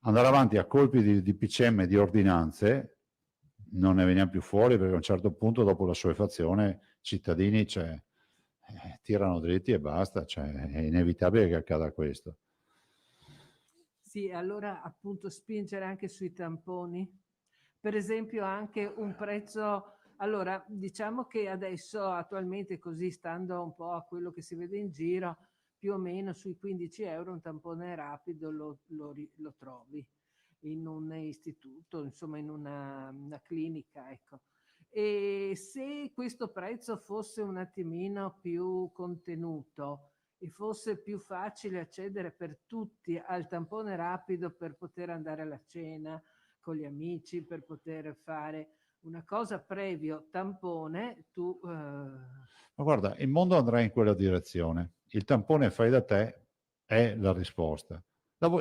andare avanti a colpi di DPCM, di ordinanze, non ne veniamo più fuori perché a un certo punto dopo la assuefazione i cittadini tirano dritti e basta, è inevitabile che accada questo. Sì, allora appunto spingere anche sui tamponi, per esempio anche un prezzo, allora diciamo che adesso attualmente così stando un po' a quello che si vede in giro, più o meno sui 15 euro un tampone rapido lo trovi in un istituto, insomma in una clinica, ecco. E se questo prezzo fosse un attimino più contenuto e fosse più facile accedere per tutti al tampone rapido per poter andare alla cena con gli amici, per poter fare una cosa previo tampone, Ma guarda, il mondo andrà in quella direzione. Il tampone fai da te è la risposta.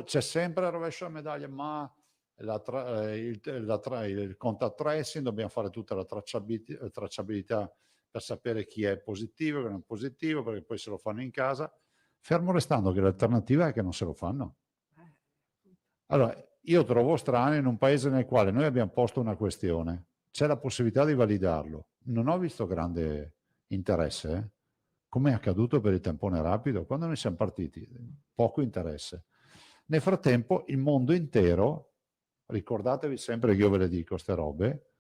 C'è sempre il rovescio della medaglia, ma il contact tracing, dobbiamo fare tutta la tracciabilità per sapere chi è positivo e chi non è positivo, perché poi se lo fanno in casa, fermo restando che l'alternativa è che non se lo fanno. Allora, io trovo strano in un paese nel quale noi abbiamo posto una questione, c'è la possibilità di validarlo. Non ho visto grande interesse, come è accaduto per il tampone rapido, quando noi siamo partiti, poco interesse. Nel frattempo il mondo intero, ricordatevi sempre che io ve le dico queste robe,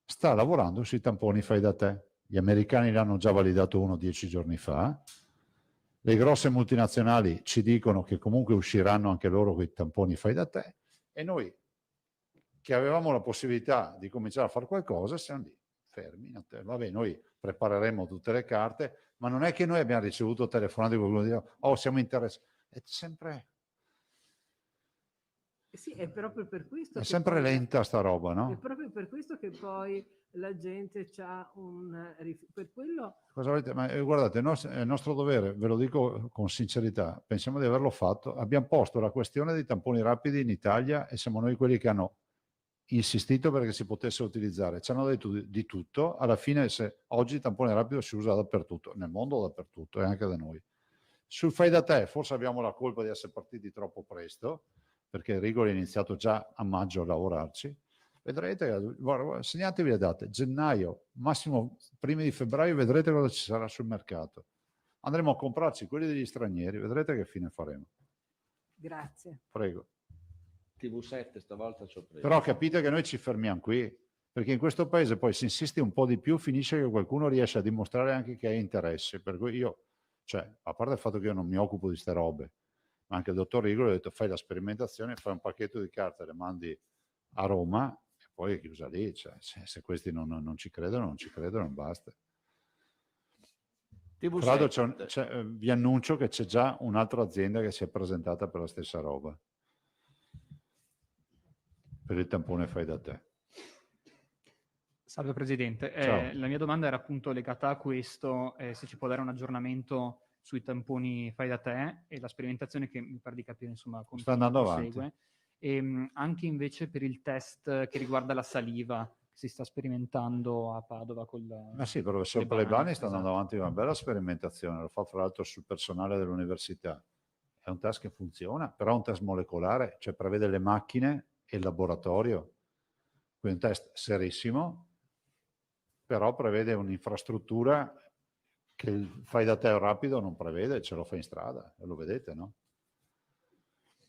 sta lavorando sui tamponi fai da te. Gli americani l'hanno già validato 10 giorni fa, le grosse multinazionali ci dicono che comunque usciranno anche loro con i tamponi fai da te, e noi che avevamo la possibilità di cominciare a fare qualcosa siamo lì fermi. Vabbè, noi prepareremo tutte le carte, ma non è che noi abbiamo ricevuto telefonate di qualcuno che dice oh siamo interessati, è sempre... Sì, è proprio per questo è che sempre poi lenta sta roba, no? È proprio per questo che poi la gente ha per quello... Cosa volete? Ma guardate, è il nostro dovere, ve lo dico con sincerità, pensiamo di averlo fatto. Abbiamo posto la questione dei tamponi rapidi in Italia e siamo noi quelli che hanno insistito perché si potesse utilizzare. Ci hanno detto di tutto, alla fine oggi il tampone rapido si usa dappertutto, nel mondo dappertutto e anche da noi. Sul fai da te forse abbiamo la colpa di essere partiti troppo presto, perché Rigoli ha iniziato già a maggio a lavorarci, Vedrete, guarda, segnatevi le date, gennaio, massimo primi di febbraio, vedrete cosa ci sarà sul mercato. Andremo a comprarci quelli degli stranieri, vedrete che fine faremo. Grazie. Prego. TV7 stavolta ci ho preso. Però capite che noi ci fermiamo qui, perché in questo paese poi se insisti un po' di più finisce che qualcuno riesce a dimostrare anche che ha interesse. Per cui io, cioè, a parte il fatto che io non mi occupo di ste robe, ma anche il dottor Rigolo ha detto fai la sperimentazione, fai un pacchetto di carte, le mandi a Roma e poi è chiusa lì. Cioè, se questi non ci credono, non ci credono, basta. TV7. Tra l'altro vi annuncio che c'è già un'altra azienda che si è presentata per la stessa roba, per il tampone fai da te. Salve Presidente, Ciao. la mia domanda era appunto legata a questo, se ci può dare un aggiornamento sui tamponi fai da te e la sperimentazione che mi pare di capire insomma come sta andando prosegue. avanti. E anche invece per il test che riguarda la saliva che si sta sperimentando a Padova Ma sì, il professor con le Plebani bani, sta andando esatto. avanti con una bella sperimentazione, lo fa fra l'altro sul personale dell'università. È un test che funziona, però è un test molecolare, cioè prevede le macchine e il laboratorio. Quindi un test serissimo, però prevede un'infrastruttura che il fai da te rapido non prevede, ce lo fa in strada, e lo vedete, no?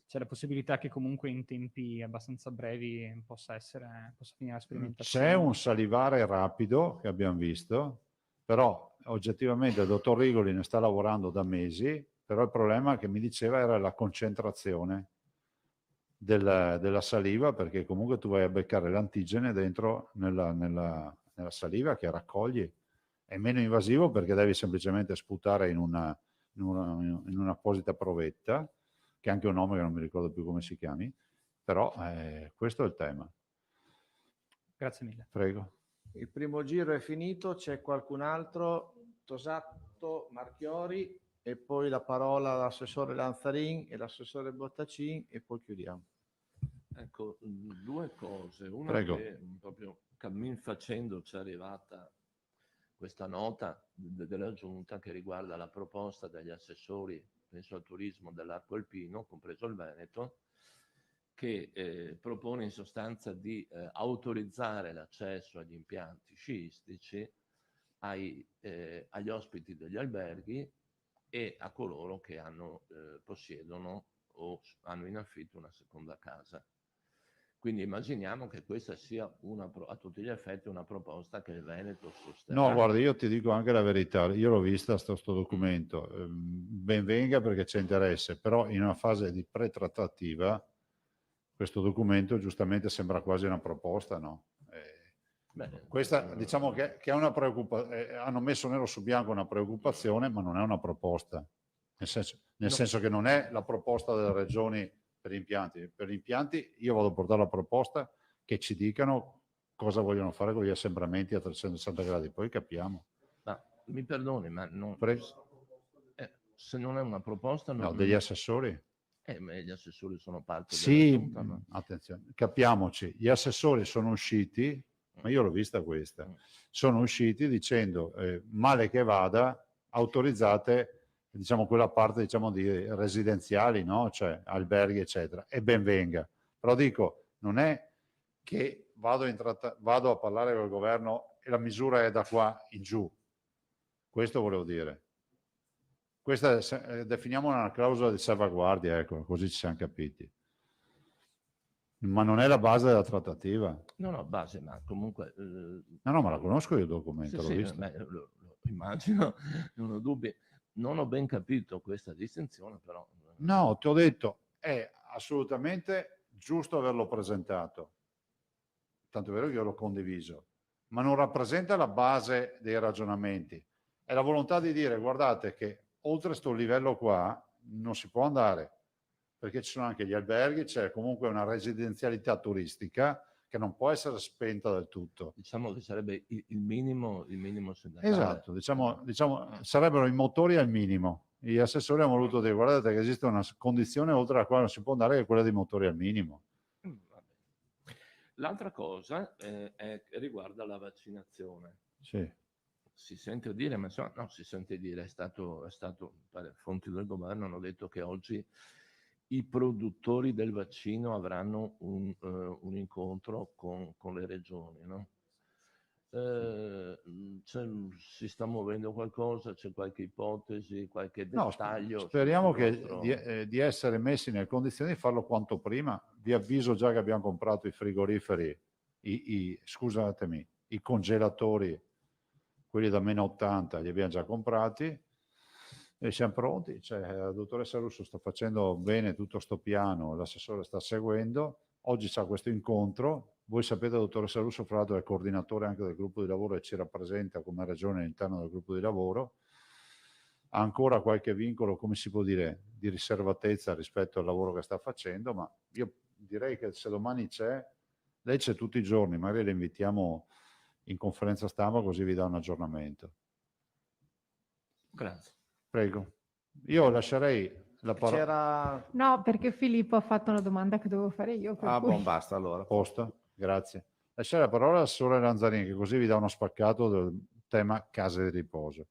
C'è la possibilità che comunque in tempi abbastanza brevi possa finire la sperimentazione? C'è un salivare rapido che abbiamo visto, però oggettivamente il dottor Rigoli ne sta lavorando da mesi, però il problema che mi diceva era la concentrazione della saliva, perché comunque tu vai a beccare l'antigene dentro nella saliva che raccogli. È meno invasivo perché devi semplicemente sputare in un'apposita provetta, che ha anche un nome che non mi ricordo più come si chiami, però questo è il tema. Grazie mille. Prego. Il primo giro è finito, c'è qualcun altro? Tosatto, Marchiori e poi la parola all'assessore Lanzarin e l'assessore Bottacin e poi chiudiamo. Ecco, due cose. Una Prego. che proprio cammin facendo ci è arrivata questa nota della Giunta che riguarda la proposta degli assessori, penso al turismo dell'Arco Alpino, compreso il Veneto, che propone in sostanza di autorizzare l'accesso agli impianti sciistici agli ospiti degli alberghi e a coloro che possiedono o hanno in affitto una seconda casa. Quindi immaginiamo che questa sia a tutti gli effetti una proposta che il Veneto sosterrà. No, guarda, io ti dico anche la verità, io l'ho vista sto documento, ben venga perché c'è interesse, però in una fase di pre-trattativa questo documento giustamente sembra quasi una proposta, no? Questa diciamo che è una preoccupazione, hanno messo nero su bianco una preoccupazione, ma non è una proposta, nel senso che non è la proposta delle regioni per gli impianti. Per gli impianti io vado a portare la proposta che ci dicano cosa vogliono fare con gli assembramenti a 360 gradi, poi capiamo. Ma mi perdoni, ma se non è una proposta... No, degli assessori. Ma gli assessori sono parte sì, della Giunta, no? Attenzione, capiamoci, gli assessori sono usciti, ma io l'ho vista questa, sono usciti dicendo, male che vada, autorizzate diciamo quella parte diciamo di residenziali, no? Cioè alberghi eccetera, e ben venga. Però dico, non è che vado a parlare col governo e la misura è da qua in giù, questo volevo dire. Questa definiamo una clausola di salvaguardia, ecco, così ci siamo capiti. Ma non è la base della trattativa. No, base, ma comunque... No, ma la conosco io il documento, l'ho visto. Lo immagino, non ho dubbi. Non ho ben capito questa distinzione, però... No, ti ho detto, è assolutamente giusto averlo presentato. Tanto è vero che io l'ho condiviso. Ma non rappresenta la base dei ragionamenti. È la volontà di dire, guardate che oltre sto livello qua non si può andare, perché ci sono anche gli alberghi, c'è comunque una residenzialità turistica che non può essere spenta del tutto. Diciamo che sarebbe il minimo sindacale. Esatto, diciamo sarebbero i motori al minimo. Gli assessori hanno voluto dire, guardate che esiste una condizione oltre la quale non si può andare, che è quella dei motori al minimo. L'altra cosa riguarda la vaccinazione. Sì. Si sente dire, ma insomma, no, si sente dire, è stato fonti del governo hanno detto che oggi i produttori del vaccino avranno un incontro con le regioni, no? Si sta muovendo qualcosa? C'è qualche ipotesi, qualche No, dettaglio? speriamo sul vostro- di essere messi nelle condizioni di farlo quanto prima. Vi avviso già che abbiamo comprato i frigoriferi, scusatemi, i congelatori, quelli da -80, li abbiamo già comprati e siamo pronti. Cioè, la dottoressa Russo sta facendo bene tutto sto piano, l'assessore sta seguendo. Oggi c'è questo incontro. Voi sapete, la dottoressa Russo, fra l'altro, è coordinatore anche del gruppo di lavoro e ci rappresenta come regione all'interno del gruppo di lavoro. Ha ancora qualche vincolo, come si può dire, di riservatezza rispetto al lavoro che sta facendo, ma io direi che se domani c'è, lei c'è tutti i giorni, magari le invitiamo in conferenza stampa così vi dà un aggiornamento. Grazie. Prego. Io lascerei la parola. C'era... No, perché Filippo ha fatto una domanda che dovevo fare io. Per cui... buon, basta allora. Posto, grazie. Lasciare la parola all'assessore Lanzarini, che così vi dà uno spaccato del tema case di riposo.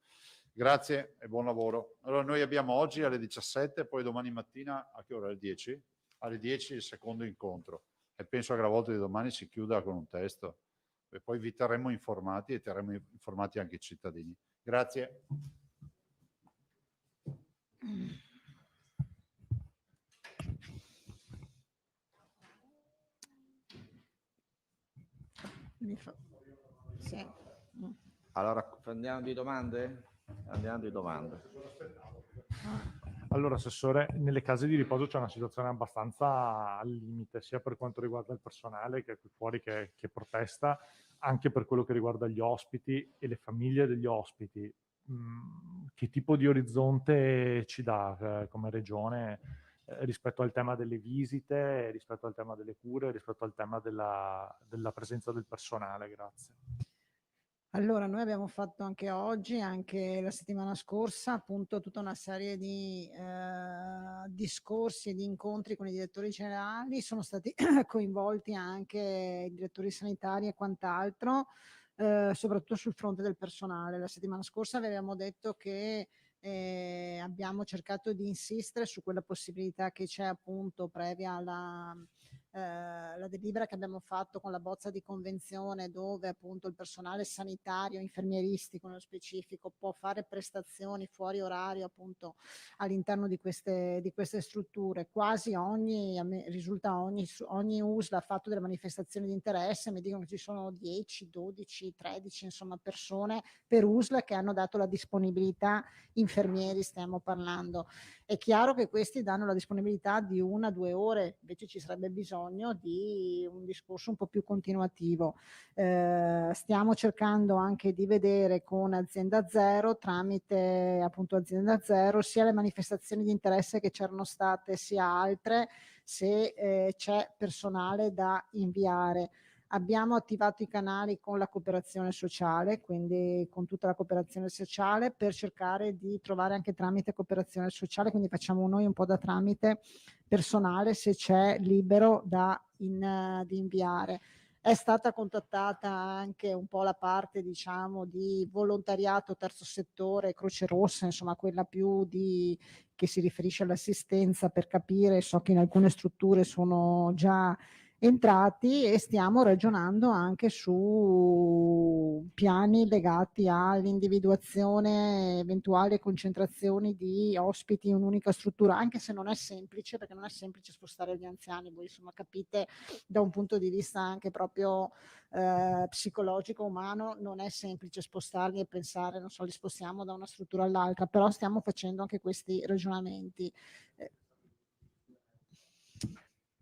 Grazie e buon lavoro. Allora, noi abbiamo oggi alle 17, poi domani mattina a che ora? Alle 10? Alle 10 il secondo incontro. E penso che la volta di domani si chiuda con un testo. E poi vi terremo informati e terremo informati anche i cittadini. Grazie. Sì. Allora, andiamo di domande? Andiamo di domande. Allora, Assessore, nelle case di riposo c'è una situazione abbastanza al limite, sia per quanto riguarda il personale che è qui fuori che protesta, anche per quello che riguarda gli ospiti e le famiglie degli ospiti. Che tipo di orizzonte ci dà come regione rispetto al tema delle visite, rispetto al tema delle cure, rispetto al tema della presenza del personale? Grazie. Allora, noi abbiamo fatto anche oggi, anche la settimana scorsa, appunto tutta una serie di discorsi e di incontri con i direttori generali. Sono stati coinvolti anche i direttori sanitari e quant'altro, soprattutto sul fronte del personale. La settimana scorsa avevamo detto che abbiamo cercato di insistere su quella possibilità che c'è appunto previa la delibera che abbiamo fatto con la bozza di convenzione, dove appunto il personale sanitario, infermieristico nello specifico, può fare prestazioni fuori orario appunto all'interno di queste strutture. Quasi ogni USL ha fatto delle manifestazioni di interesse, mi dicono che ci sono 10, 12, 13 insomma persone per USL che hanno dato la disponibilità, infermieri stiamo parlando. È chiaro che questi danno la disponibilità di 1-2 ore, invece ci sarebbe bisogno di un discorso un po' più continuativo. Stiamo cercando anche di vedere con Azienda Zero, tramite appunto Azienda Zero, sia le manifestazioni di interesse che c'erano state, sia altre, se c'è personale da inviare. Abbiamo attivato i canali con la cooperazione sociale, quindi con tutta la cooperazione sociale, per cercare di trovare anche tramite cooperazione sociale, quindi facciamo noi un po' da tramite personale se c'è libero di inviare. È stata contattata anche un po' la parte, diciamo, di volontariato terzo settore, Croce Rossa, insomma quella più che si riferisce all'assistenza, per capire. So che in alcune strutture sono già entrati e stiamo ragionando anche su piani legati all'individuazione, eventuali concentrazioni di ospiti in un'unica struttura, anche se non è semplice, perché non è semplice spostare gli anziani. Voi insomma capite, da un punto di vista anche proprio psicologico, umano, non è semplice spostarli e pensare, non so, li spostiamo da una struttura all'altra, però stiamo facendo anche questi ragionamenti.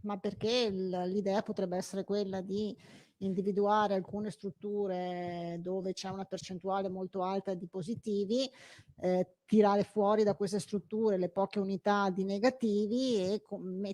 Ma perché l'idea potrebbe essere quella di individuare alcune strutture dove c'è una percentuale molto alta di positivi, tirare fuori da queste strutture le poche unità di negativi e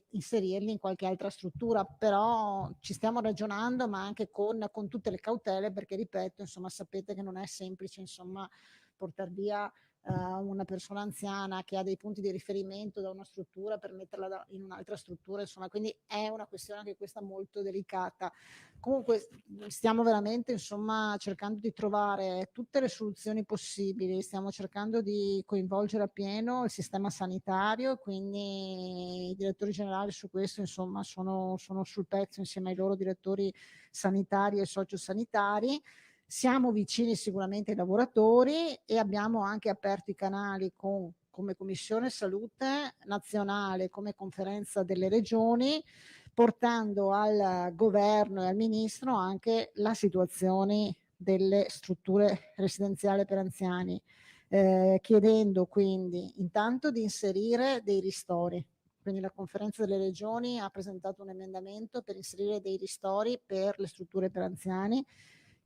inserirli in qualche altra struttura. Però ci stiamo ragionando, ma anche con tutte le cautele, perché ripeto, insomma, sapete che non è semplice, insomma, portare via una persona anziana che ha dei punti di riferimento da una struttura per metterla in un'altra struttura, insomma, quindi è una questione anche questa molto delicata. Comunque stiamo veramente, insomma, cercando di trovare tutte le soluzioni possibili, stiamo cercando di coinvolgere appieno il sistema sanitario, quindi i direttori generali su questo, insomma, sono sul pezzo insieme ai loro direttori sanitari e sociosanitari. Siamo vicini sicuramente ai lavoratori e abbiamo anche aperto i canali come Commissione Salute nazionale, come Conferenza delle Regioni, portando al governo e al ministro anche la situazione delle strutture residenziali per anziani, chiedendo quindi intanto di inserire dei ristori. Quindi la Conferenza delle Regioni ha presentato un emendamento per inserire dei ristori per le strutture per anziani,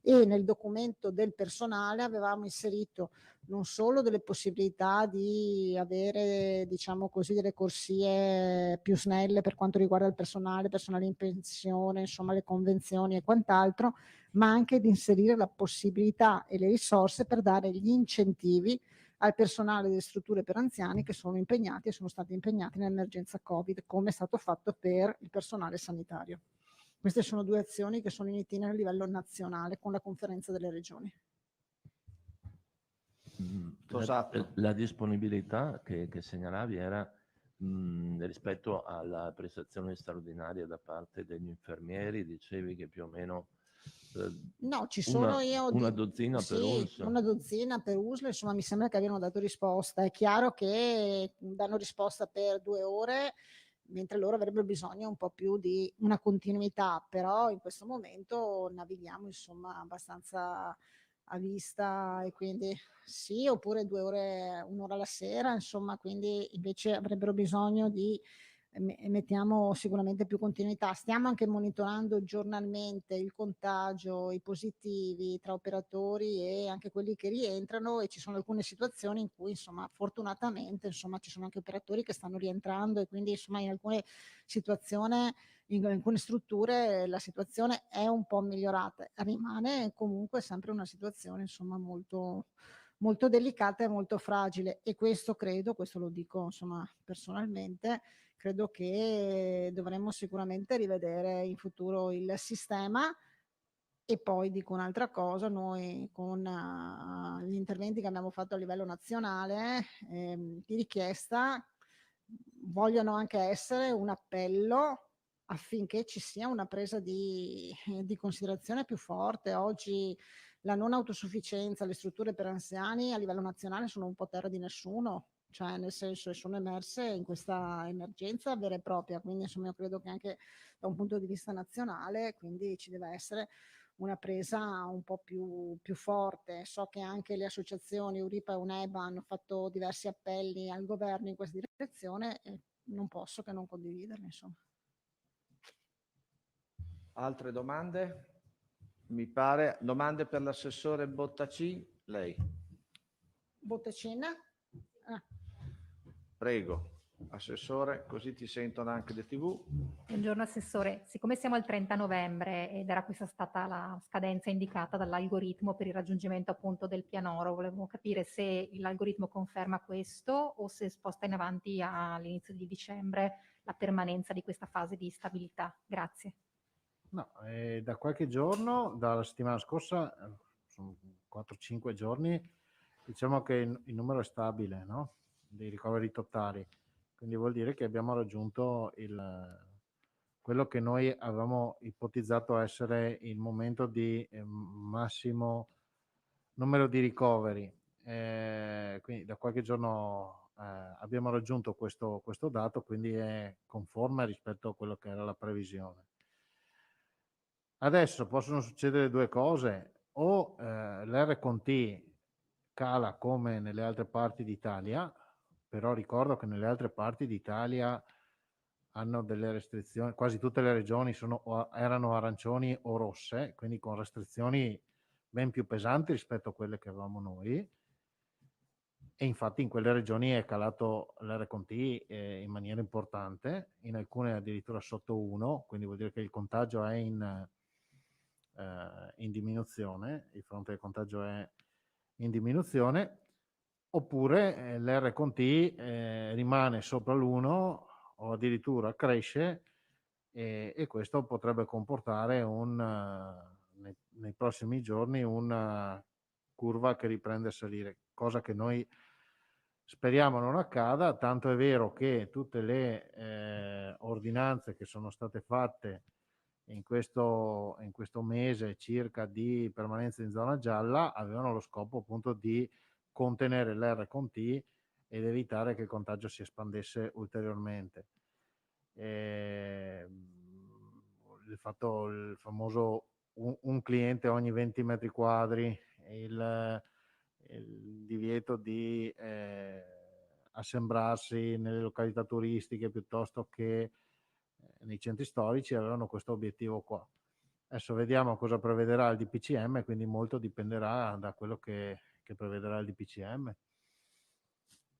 e nel documento del personale avevamo inserito non solo delle possibilità di avere, diciamo così, delle corsie più snelle per quanto riguarda il personale in pensione, insomma le convenzioni e quant'altro, ma anche di inserire la possibilità e le risorse per dare gli incentivi al personale delle strutture per anziani che sono impegnati e sono stati impegnati nell'emergenza Covid, come è stato fatto per il personale sanitario. Queste sono 2 azioni che sono in itinere a livello nazionale con la Conferenza delle Regioni. La disponibilità che segnalavi era rispetto alla prestazione straordinaria da parte degli infermieri, dicevi che più o meno no, ci sono una dozzina per USL. Una dozzina per USL, insomma mi sembra che abbiano dato risposta. È chiaro che danno risposta per 2 ore, mentre loro avrebbero bisogno un po' più di una continuità, però in questo momento navighiamo insomma abbastanza a vista, e quindi sì, oppure 2 ore, 1 ora la sera, insomma, quindi invece avrebbero bisogno di mettiamo sicuramente più continuità. Stiamo anche monitorando giornalmente il contagio, i positivi tra operatori e anche quelli che rientrano, e ci sono alcune situazioni in cui insomma fortunatamente insomma ci sono anche operatori che stanno rientrando, e quindi insomma in alcune situazioni, in alcune strutture la situazione è un po' migliorata. Rimane comunque sempre una situazione insomma molto molto delicata e molto fragile, e questo credo, questo lo dico insomma personalmente, credo che dovremmo sicuramente rivedere in futuro il sistema. E poi dico un'altra cosa: noi con gli interventi che abbiamo fatto a livello nazionale di richiesta vogliono anche essere un appello affinché ci sia una presa di considerazione più forte. Oggi la non autosufficienza, le strutture per anziani a livello nazionale sono un po' terra di nessuno, cioè nel senso sono emerse in questa emergenza vera e propria, quindi insomma io credo che anche da un punto di vista nazionale quindi ci deve essere una presa un po' più forte. So che anche le associazioni Euripa e UNEBA hanno fatto diversi appelli al governo in questa direzione e non posso che non condividerli, insomma. Altre domande? Mi pare domande per l'assessore Bottacin, lei. Bottacina? Ah. Prego. Assessore, così ti sentono anche le TV. Buongiorno Assessore, siccome siamo al 30 novembre ed era questa stata la scadenza indicata dall'algoritmo per il raggiungimento appunto del pianoro, volevo capire se l'algoritmo conferma questo o se sposta in avanti all'inizio di dicembre la permanenza di questa fase di stabilità. Grazie. No, da qualche giorno, dalla settimana scorsa, sono 4-5 giorni, diciamo che il numero è stabile, no? Dei ricoveri totali. Quindi vuol dire che abbiamo raggiunto quello che noi avevamo ipotizzato essere il momento di massimo numero di ricoveri. Quindi da qualche giorno abbiamo raggiunto questo dato, quindi è conforme rispetto a quello che era la previsione. Adesso possono succedere 2 cose: o l'R+T cala come nelle altre parti d'Italia, però ricordo che nelle altre parti d'Italia hanno delle restrizioni, quasi tutte le regioni erano arancioni o rosse, quindi con restrizioni ben più pesanti rispetto a quelle che avevamo noi, e infatti in quelle regioni è calato l'R+T in maniera importante, in alcune addirittura sotto 1, quindi vuol dire che il contagio è in diminuzione, il fronte del contagio è in diminuzione. oppure l'R con T rimane sopra l'1 o addirittura cresce, e questo potrebbe comportare nei prossimi giorni una curva che riprende a salire, cosa che noi speriamo non accada. Tanto è vero che tutte le ordinanze che sono state fatte in questo mese circa di permanenza in zona gialla avevano lo scopo appunto di contenere l'R con T ed evitare che il contagio si espandesse ulteriormente. Il famoso un cliente ogni 20 metri quadri, il divieto di assembrarsi nelle località turistiche piuttosto che nei centri storici, avevano questo obiettivo qua. Adesso vediamo cosa prevederà il DPCM, quindi molto dipenderà da quello che prevederà il DPCM.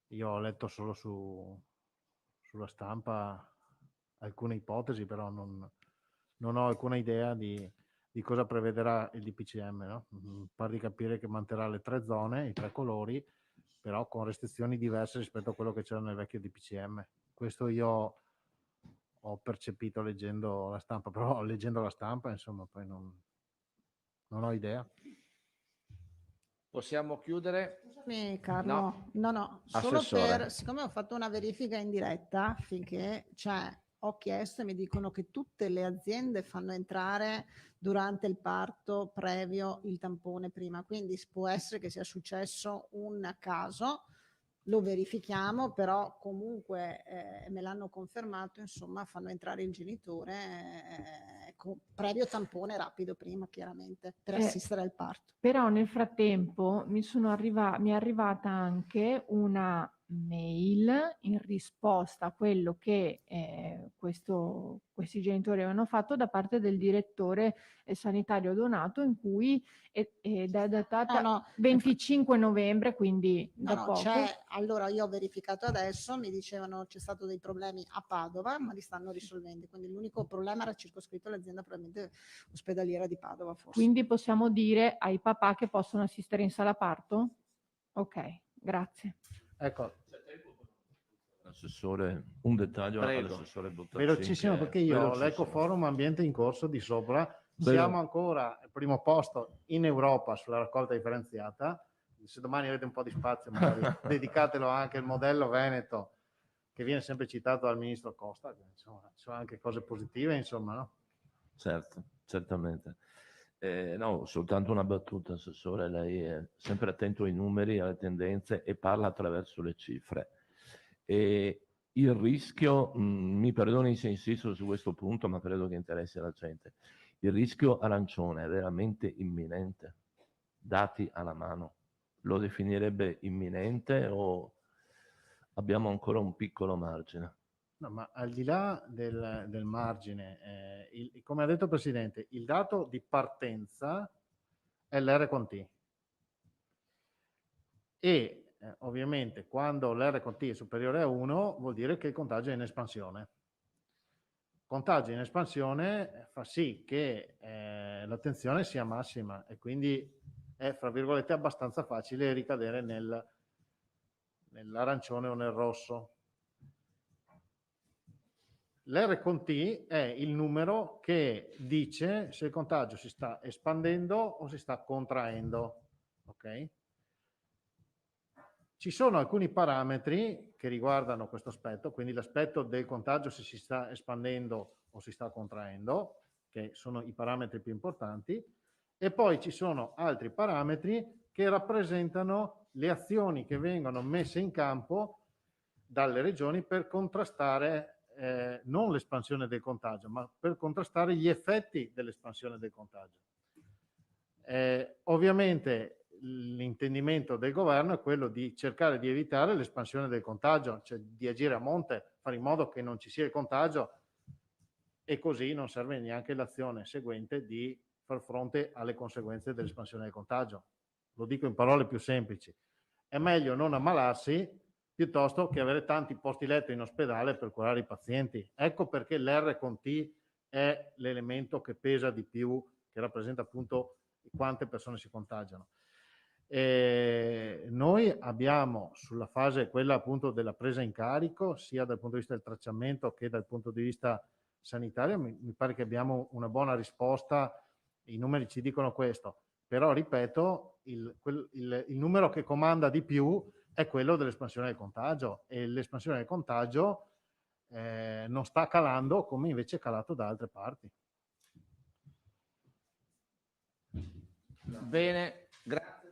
Io ho letto solo sulla stampa alcune ipotesi, però non ho alcuna idea di cosa prevederà il DPCM, no? Par di capire che manterrà le 3 zone, i 3 colori, però con restrizioni diverse rispetto a quello che c'era nel vecchio DPCM. Questo io ho percepito leggendo la stampa, però leggendo la stampa, insomma, poi non ho idea. Possiamo chiudere? Scusami, Carlo, no, solo Assessore. siccome ho fatto una verifica in diretta, finché ho chiesto e mi dicono che tutte le aziende fanno entrare durante il parto previo il tampone prima, quindi può essere che sia successo un caso, lo verifichiamo, però comunque me l'hanno confermato, insomma, fanno entrare il genitore previo tampone rapido prima, chiaramente, per assistere al parto. Però nel frattempo mi è arrivata anche una mail in risposta a quello che questi genitori avevano fatto da parte del direttore sanitario Donato, in cui è datata 25 novembre, quindi da poco. Allora io ho verificato adesso, mi dicevano c'è stato dei problemi a Padova, ma li stanno risolvendo, quindi l'unico problema era circoscritto all'azienda probabilmente ospedaliera di Padova, forse. Quindi possiamo dire ai papà che possono assistere in sala parto? Ok, grazie. Ecco. Assessore, un dettaglio all'assessore Bottaccini. Velocissimo, perché io ho l'Ecoforum Ambiente in corso di sopra, siamo ancora al primo posto in Europa sulla raccolta differenziata. Se domani avete un po' di spazio, magari dedicatelo anche al modello Veneto, che viene sempre citato dal ministro Costa, che, insomma, ci sono anche cose positive, insomma, no? Certo, certamente. No, soltanto una battuta, assessore, lei è sempre attento ai numeri, alle tendenze e parla attraverso le cifre. E il rischio, mi perdoni se insisto su questo punto, ma credo che interessi alla gente, il rischio arancione è veramente imminente, dati alla mano. Lo definirebbe imminente o abbiamo ancora un piccolo margine? No, ma al di là del margine, come ha detto il Presidente, il dato di partenza è l'R con T. E ovviamente quando l'R con T è superiore a 1 vuol dire che il contagio è in espansione. Contagio in espansione fa sì che l'attenzione sia massima e quindi è, fra virgolette, abbastanza facile ricadere nell'arancione o nel rosso. L'R con T è il numero che dice se il contagio si sta espandendo o si sta contraendo. Ok? Ci sono alcuni parametri che riguardano questo aspetto, quindi l'aspetto del contagio se si sta espandendo o si sta contraendo, che sono i parametri più importanti, e poi ci sono altri parametri che rappresentano le azioni che vengono messe in campo dalle regioni per contrastare non l'espansione del contagio, ma per contrastare gli effetti dell'espansione del contagio. Ovviamente l'intendimento del governo è quello di cercare di evitare l'espansione del contagio, cioè di agire a monte, fare in modo che non ci sia il contagio, e così non serve neanche l'azione seguente di far fronte alle conseguenze dell'espansione del contagio. Lo dico in parole più semplici: è meglio non ammalarsi piuttosto che avere tanti posti letto in ospedale per curare i pazienti. Ecco perché l'R con T è l'elemento che pesa di più, che rappresenta appunto quante persone si contagiano. Noi abbiamo sulla fase quella appunto della presa in carico, sia dal punto di vista del tracciamento che dal punto di vista sanitario, mi pare che abbiamo una buona risposta, i numeri ci dicono questo, però ripeto, il numero che comanda di più è quello dell'espansione del contagio, e l'espansione del contagio non sta calando come invece è calato da altre parti. Bene, grazie.